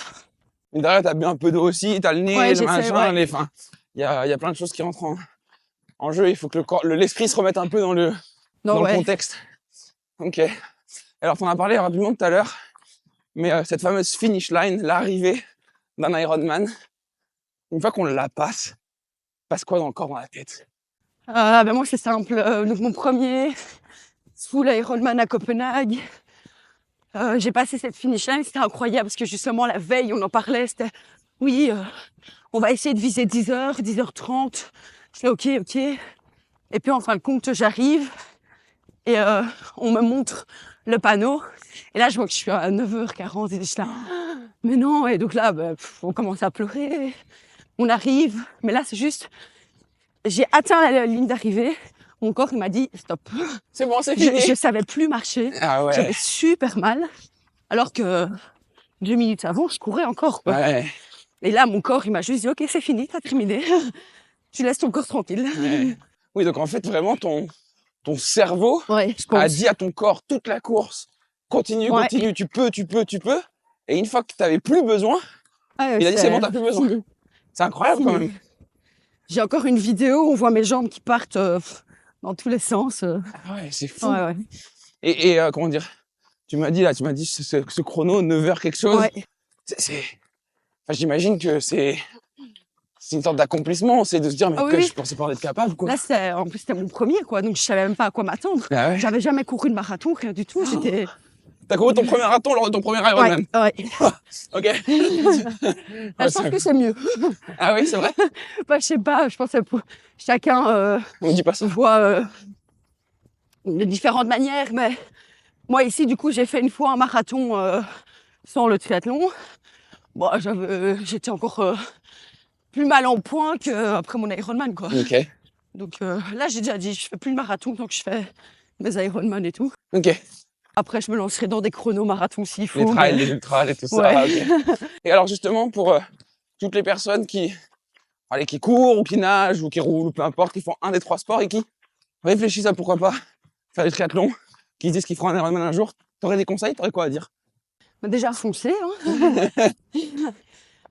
Mais derrière, t'as bu un peu d'eau aussi, t'as le nez, Ouais, le j'essaie, machin, ouais. enfin, il y a plein de choses qui rentrent en jeu. Il faut que l'esprit se remette un peu dans le contexte. Ok. Alors, t'en as parlé rapidement tout à l'heure, mais cette fameuse finish line, l'arrivée d'un Ironman, une fois qu'on la passe quoi dans le corps, dans la tête? Ben moi, c'est simple. Donc, mon premier full Ironman à Copenhague. J'ai passé cette finish line, c'était incroyable parce que justement la veille on en parlait, c'était oui, on va essayer de viser 10h, 10h30. Je fais ok. Et puis en fin de compte j'arrive et on me montre le panneau et là je vois que je suis à 9h40 et je suis là, mais non, et donc là on commence à pleurer, on arrive, mais là c'est juste, j'ai atteint la ligne d'arrivée. Mon corps, il m'a dit stop. C'est bon, c'est fini. Je savais plus marcher. Ah ouais. J'avais super mal. Alors que 2 minutes avant, je courais encore. Quoi. Ouais. Et là, mon corps, il m'a juste dit ok, c'est fini, t'as terminé. Tu laisses ton corps tranquille. Ouais. Oui, donc en fait, vraiment, ton cerveau Ouais, je pense. a dit à ton corps toute la course, continue, tu peux. Et une fois que t'avais plus besoin, il a dit c'est bon, t'as plus besoin. Fini. C'est incroyable quand même. J'ai encore une vidéo où on voit mes jambes qui partent dans tous les sens. Ah ouais, c'est fou. Ouais. Et comment dire, tu m'as dit ce chrono, 9h quelque chose. Ouais. Enfin, j'imagine que c'est une sorte d'accomplissement, c'est de se dire mais oui. je pensais pas en être capable quoi. Là, en plus, c'était mon premier, quoi. Donc, je savais même pas à quoi m'attendre. Ah ouais. J'avais jamais couru de marathon, rien du tout. J'étais... T'as couru ton premier marathon lors de ton premier Ironman. Ouais. Ok. Là, je pense que c'est mieux. Ah oui, c'est vrai. Je sais pas, je pense que chacun On dit pas ça. voit de différentes manières, mais moi ici, du coup, j'ai fait une fois un marathon sans le triathlon. Bon, j'étais encore plus mal en point qu'après mon Ironman, quoi. Ok. Donc là, j'ai déjà dit, je fais plus le marathon tant que je fais mes Ironman et tout. Ok. Après, je me lancerai dans des chronos marathons s'il faut. Les trails, les ultras et tout ça. Ouais. Okay. Et alors justement, pour toutes les personnes qui courent ou qui nagent ou qui roulent, peu importe, qui font un des 3 sports et qui réfléchissent à pourquoi pas faire du triathlon, qui disent qu'ils feront un Ironman un jour, t'aurais des conseils? T'aurais quoi à dire? Déjà foncé,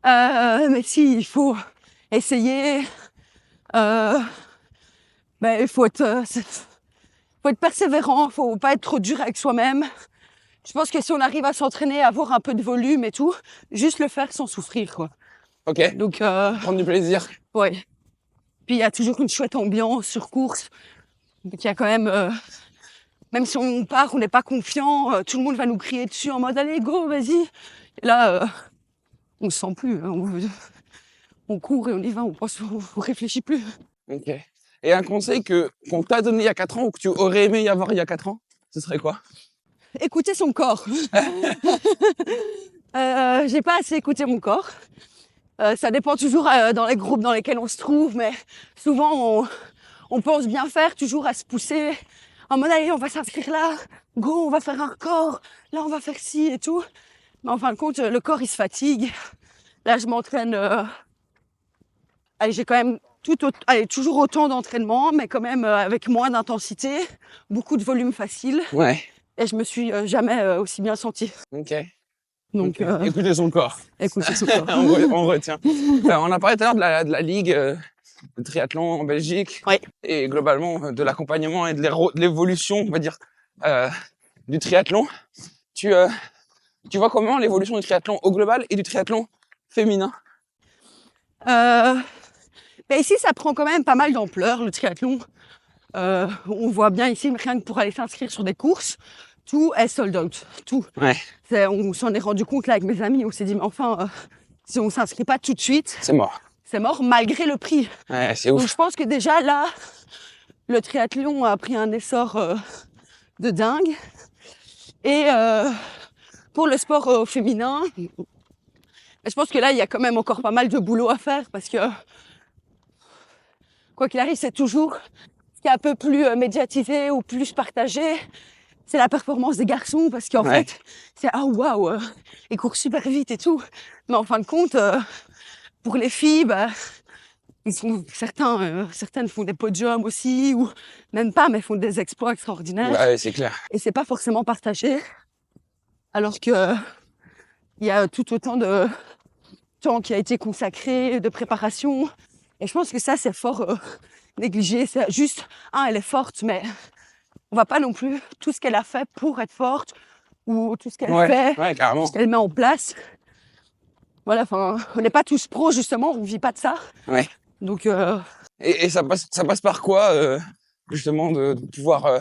hein. Mais si, il faut essayer. Il faut être persévérant, faut pas être trop dur avec soi-même. Je pense que si on arrive à s'entraîner, à avoir un peu de volume et tout, juste le faire sans souffrir, quoi. Ok. Donc, prendre du plaisir. Ouais. Puis il y a toujours une chouette ambiance sur course. Donc il y a quand même si on part, on n'est pas confiant, tout le monde va nous crier dessus en mode allez go, vas-y. Et là, on se sent plus. Hein, on court et on y va, on réfléchit plus. Ok. Et un conseil qu'on t'a donné il y a 4 ans ou que tu aurais aimé y avoir il y a 4 ans, ce serait quoi? Écouter son corps. J'ai pas assez écouté mon corps. Ça dépend toujours dans les groupes dans lesquels on se trouve, mais souvent on pense bien faire, toujours à se pousser. En mode allez, on va s'inscrire là, go, on va faire un record, là on va faire ci et tout. Mais en fin de compte, le corps il se fatigue. Là je m'entraîne. J'ai quand même toujours autant d'entraînement, mais quand même avec moins d'intensité, beaucoup de volume facile. Ouais. Et je me suis jamais aussi bien sentie. Ok. Donc, okay. Écoutez son corps. Écoutez son corps. on retient. On a parlé tout à l'heure de la ligue de triathlon en Belgique. Oui. Et globalement de l'accompagnement et de l'évolution, on va dire, du triathlon. Tu vois comment l'évolution du triathlon au global et du triathlon féminin? Ici, ça prend quand même pas mal d'ampleur, le triathlon. On voit bien ici, rien que pour aller s'inscrire sur des courses, tout est sold out, tout. Ouais. On s'en est rendu compte là avec mes amis, on s'est dit, mais enfin, si on s'inscrit pas tout de suite, c'est mort. C'est mort malgré le prix. Ouais, c'est ouf. Donc je pense que déjà là, le triathlon a pris un essor de dingue. Et pour le sport féminin, je pense que là, il y a quand même encore pas mal de boulot à faire parce que, quoi qu'il arrive, c'est toujours ce qui est un peu plus médiatisé ou plus partagé. C'est la performance des garçons parce qu'en fait, c'est ah waouh, ils courent super vite et tout. Mais en fin de compte, pour les filles, bah, certaines font des podiums aussi, ou même pas, mais font des exploits extraordinaires. Ouais, c'est clair. Et c'est pas forcément partagé. Alors que il y a tout autant de temps qui a été consacré, de préparation. Et je pense que ça, c'est fort négligé. C'est juste, elle est forte, mais on va pas non plus tout ce qu'elle a fait pour être forte ou tout ce qu'elle fait, carrément. tout ce qu'elle met en place. Voilà, enfin, on n'est pas tous pros, justement, on vit pas de ça. Ouais. Donc, Et ça passe par quoi, justement, de pouvoir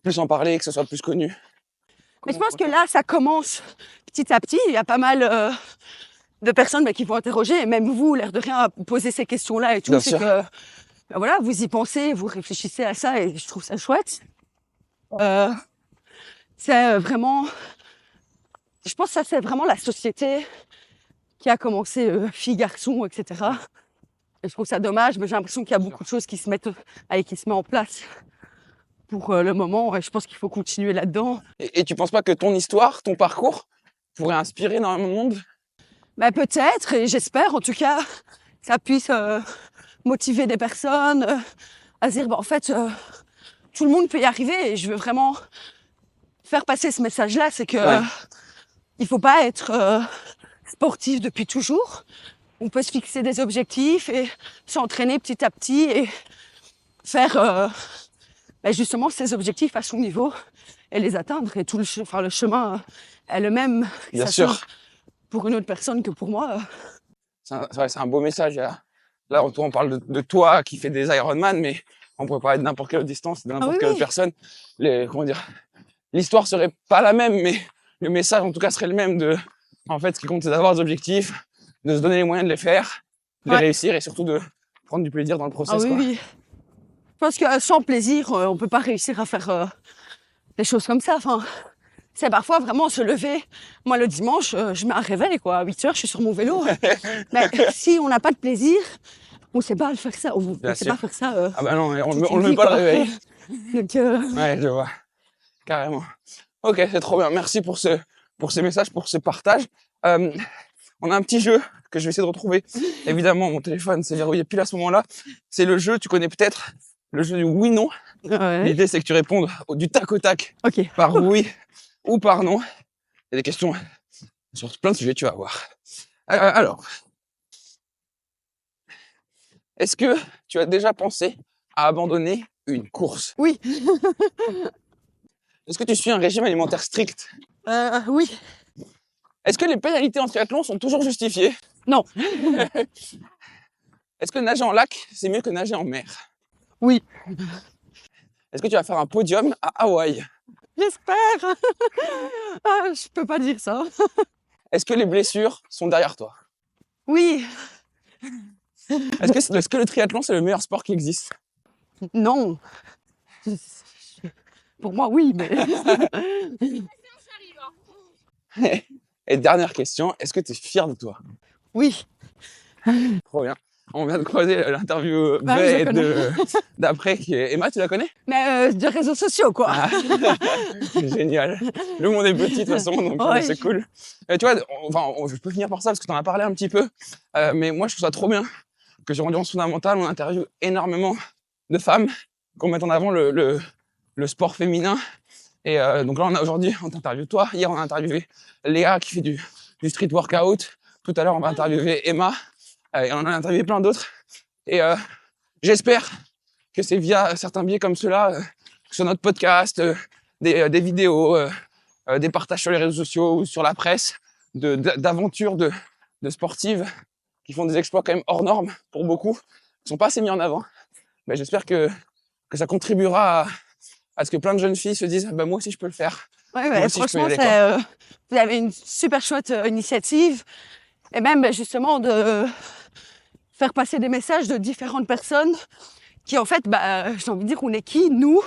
plus en parler, que ce soit plus connu? mais je pense que là, ça commence petit à petit. Il y a pas mal de personnes qui vont interroger, et même vous, l'air de rien, à poser ces questions-là et tout. Bien c'est sûr. que, voilà, vous y pensez, vous réfléchissez à ça, et je trouve ça chouette. C'est vraiment... Je pense que ça, c'est vraiment la société qui a commencé, filles, garçons, etc. Et je trouve ça dommage, mais j'ai l'impression qu'il y a beaucoup de choses qui se mettent en place pour le moment. Et je pense qu'il faut continuer là-dedans. Et tu penses pas que ton histoire, ton parcours, pourrait inspirer énormément de monde? Ben, peut-être, et j'espère en tout cas, ça puisse motiver des personnes à se dire, en fait, tout le monde peut y arriver. Et je veux vraiment faire passer ce message-là, c'est que il faut pas être sportif depuis toujours. On peut se fixer des objectifs et s'entraîner petit à petit et faire justement ces objectifs à son niveau et les atteindre. Et tout le chemin est le même. Bien sûr. Pour une autre personne que pour moi. C'est un beau message. Là, on parle de toi qui fais des Ironman, mais on pourrait parler de n'importe quelle distance, de n'importe quelle autre personne. L'histoire serait pas la même, mais le message, en tout cas, serait le même en fait, ce qui compte, c'est d'avoir des objectifs, de se donner les moyens de les faire, de les réussir et surtout de prendre du plaisir dans le process. Oui. Je pense que sans plaisir, on peut pas réussir à faire des choses comme ça. Enfin, c'est parfois vraiment se lever. Moi, le dimanche, je mets un réveil, à 8h, je suis sur mon vélo. Mais si on n'a pas de plaisir, on sait pas faire ça. On ne sait pas faire ça. Ah bah non, on le met pas le réveil. Donc, ouais, je vois. Carrément. Ok, c'est trop bien. Merci pour ces messages, pour ce partage. On a un petit jeu que je vais essayer de retrouver. Évidemment, mon téléphone s'est verrouillé pile à ce moment-là. C'est le jeu, tu connais peut-être, le jeu du oui-non. Ouais. L'idée, c'est que tu répondes du tac au tac, Okay. par oui ou par non. Il y a des questions sur plein de sujets, tu vas voir. Alors, est-ce que tu as déjà pensé à abandonner une course? Oui. Est-ce que tu suis un régime alimentaire strict? Oui. Est-ce que les pénalités en triathlon sont toujours justifiées? Non. Est-ce que nager en lac, c'est mieux que nager en mer? Oui. Est-ce que tu vas faire un podium à Hawaï? J'espère. Je peux pas dire ça. Est-ce que les blessures sont derrière toi? Oui. Est-ce que le triathlon, c'est le meilleur sport qui existe? Non. Pour moi, oui, mais... Et dernière question, est-ce que tu es fier de toi? Oui. Trop bien. On vient de croiser l'interview d'après qui est... Emma, tu la connais? Mais de réseaux sociaux, quoi. Ah. Génial. Le monde est petit de toute façon, donc c'est cool. Tu vois, je peux finir par ça parce que tu en as parlé un petit peu. Mais moi, je trouve ça trop bien que sur Endurance Fondamentale, on interviewe énormément de femmes, qu'on mette en avant le sport féminin. Et donc là, aujourd'hui, on t'interviewe toi. Hier, on a interviewé Léa qui fait du street workout. Tout à l'heure, on va interviewer Emma. Et on en a interviewé plein d'autres. Et j'espère que c'est via certains biais comme ceux-là, sur notre podcast, des vidéos, des partages sur les réseaux sociaux ou sur la presse, d'aventures de sportives qui font des exploits quand même hors normes pour beaucoup, qui sont pas assez mis en avant. Ben, j'espère que ça contribuera à ce que plein de jeunes filles se disent moi aussi je peux le faire. Ouais, franchement, vous avez une super chouette initiative. Et même justement de faire passer des messages de différentes personnes qui en fait, j'ai envie de dire, on est qui, nous,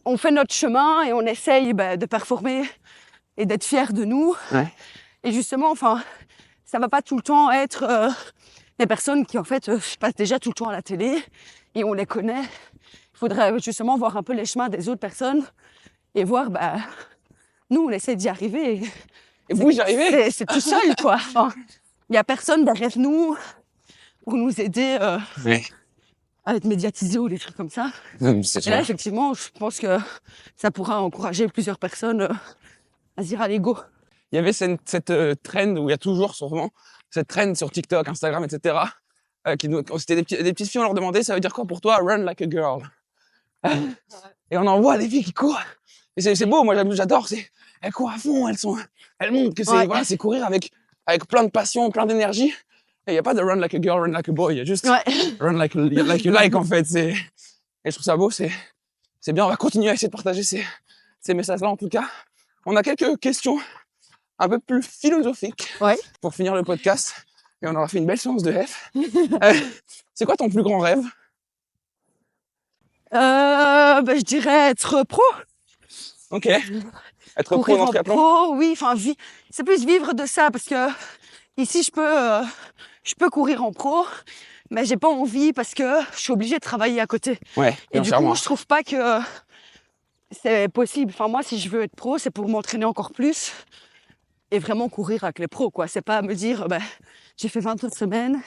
on fait notre chemin et on essaye de performer et d'être fiers de nous. Ouais. Et justement, enfin, ça va pas tout le temps être des personnes qui en fait passent déjà tout le temps à la télé et on les connaît. Il faudrait justement voir un peu les chemins des autres personnes et voir, nous, on essaie d'y arriver. Et vous, j'y arrivez? C'est tout seul, quoi. Enfin, il y a personne derrière nous pour nous aider Ouais. à être médiatisés ou des trucs comme ça. C'est Et là, effectivement, je pense que ça pourra encourager plusieurs personnes à se dire allez, go. Il y avait cette trend où il y a toujours sûrement cette trend sur TikTok, Instagram, etc. C'était des petites filles, on leur demandait ça veut dire quoi pour toi run like a girl. Et on en voit des filles qui courent. Et c'est beau, moi j'adore. Elles courent à fond, elles montrent que c'est courir avec plein de passion, plein d'énergie. Et il n'y a pas de run like a girl, run like a boy. Il y a juste run like you like en fait. Et je trouve ça beau, c'est bien. On va continuer à essayer de partager ces messages-là en tout cas. On a quelques questions un peu plus philosophiques pour finir le podcast. Et on aura fait une belle séance de F. C'est quoi ton plus grand rêve? Je dirais être pro. Ok. Être pro Courir dans en ce cas-là. pro, oui. Enfin, c'est plus vivre de ça parce que ici, je peux courir en pro, mais j'ai pas envie parce que je suis obligée de travailler à côté. Ouais, Et du coup, je trouve pas que c'est possible. Enfin, moi, si je veux être pro, c'est pour m'entraîner encore plus et vraiment courir avec les pros, quoi. C'est pas me dire, j'ai fait 20 heures semaine,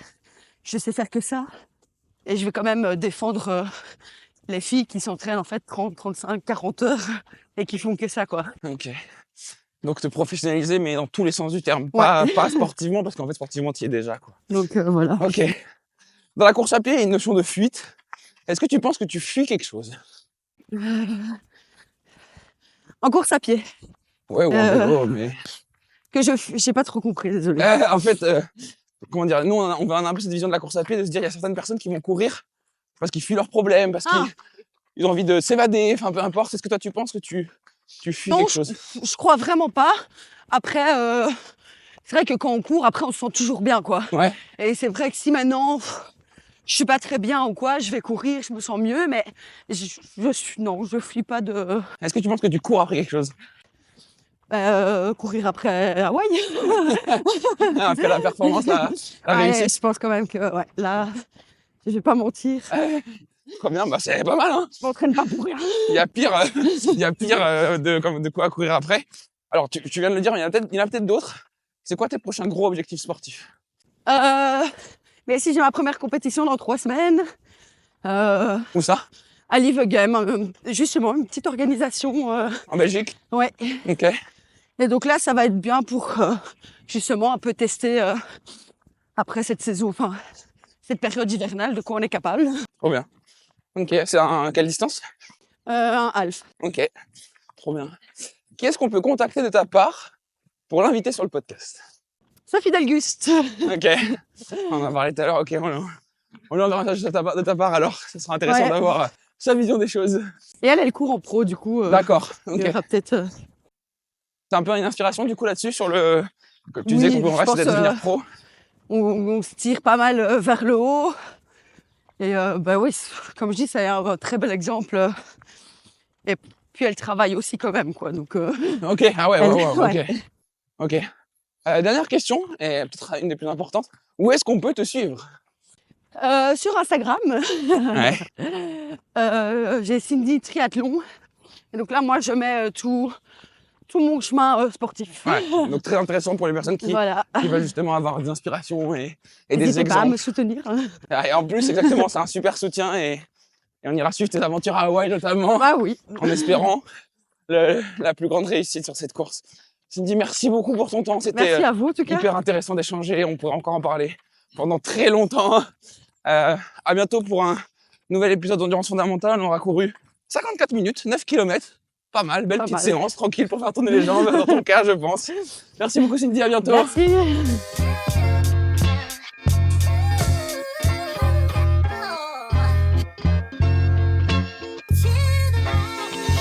je sais faire que ça et je vais quand même défendre les filles qui s'entraînent en fait 30, 35, 40 heures et qui font que ça, quoi. Ok. Donc te professionnaliser, mais dans tous les sens du terme. Ouais. Pas sportivement, parce qu'en fait, sportivement, tu y es déjà, quoi. Donc voilà. Ok. Dans la course à pied, il y a une notion de fuite. Est-ce que tu penses que tu fuis quelque chose? En course à pied. Ouais, ou en vélo, mais... Que j'ai pas trop compris, désolé. En fait, comment dire, nous, on a un peu cette vision de la course à pied, de se dire, il y a certaines personnes qui vont courir parce qu'ils fuient leurs problèmes, parce qu'ils ont envie de s'évader, enfin, peu importe. Est-ce que toi, tu penses que tu fuis quelque chose? Je crois vraiment pas. Après, c'est vrai que quand on court, après, on se sent toujours bien, quoi. Ouais. Et c'est vrai que si maintenant, je suis pas très bien ou quoi, je vais courir, je me sens mieux, mais je fuis pas de... Est-ce que tu penses que tu cours après quelque chose? Courir après Hawaï. Après la performance, la réussite. Je pense quand même que, là, je vais pas mentir. Trop bien, c'est pas mal, hein. Je m'entraîne pas pour rien. Il y a pire, de quoi courir après. Alors, tu viens de le dire, mais il y en a peut-être d'autres. C'est quoi tes prochains gros objectifs sportifs? Mais si j'ai ma première compétition dans 3 semaines. Où ça? À Live Game, justement, une petite organisation. En Belgique? Ouais. Ok. Et donc là, ça va être bien pour justement un peu tester après cette saison, enfin, cette période hivernale, de quoi on est capable. Trop bien. Ok, c'est quelle distance? Un half. Ok, trop bien. Qui est-ce qu'on peut contacter de ta part pour l'inviter sur le podcast? Sophie Dalguste. Ok, on en a parlé tout à l'heure, ok, on lui enverra un message de ta part alors, ça sera intéressant d'avoir sa vision des choses. Et elle court en pro, du coup. D'accord, Il ok. y aura peut-être... C'est un peu une inspiration du coup là-dessus sur le... Que tu disais qu'on peut rester de devenir pro. On se tire pas mal vers le haut. Et oui, comme je dis, c'est un très bel exemple. Et puis elle travaille aussi quand même, quoi. Donc, Ok, ah ouais. Ok. Dernière question, et peut-être une des plus importantes. Où est-ce qu'on peut te suivre? sur Instagram, j'ai Cindy Triathlon. Et donc là, moi, je mets tout mon chemin sportif. Ouais, donc très intéressant pour les personnes qui veulent justement avoir des inspirations et des N'hésitez exemples. pas à me soutenir. Et en plus, exactement, c'est un super soutien et on ira suivre tes aventures à Hawaï notamment. Ah oui. En espérant la plus grande réussite sur cette course. Cindy, merci beaucoup pour ton temps. C'était Merci à vous, en tout cas. hyper intéressant d'échanger. On pourrait encore en parler pendant très longtemps. À bientôt pour un nouvel épisode d'Endurance Fondamentale. On aura couru 54 minutes, 9 km. Pas mal, belle petite séance, tranquille pour faire tourner les jambes, dans ton cas, je pense. Merci beaucoup, Cindy, à bientôt. Merci.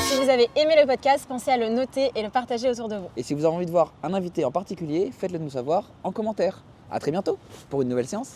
Si vous avez aimé le podcast, pensez à le noter et le partager autour de vous. Et si vous avez envie de voir un invité en particulier, faites-le nous savoir en commentaire. À très bientôt pour une nouvelle séance.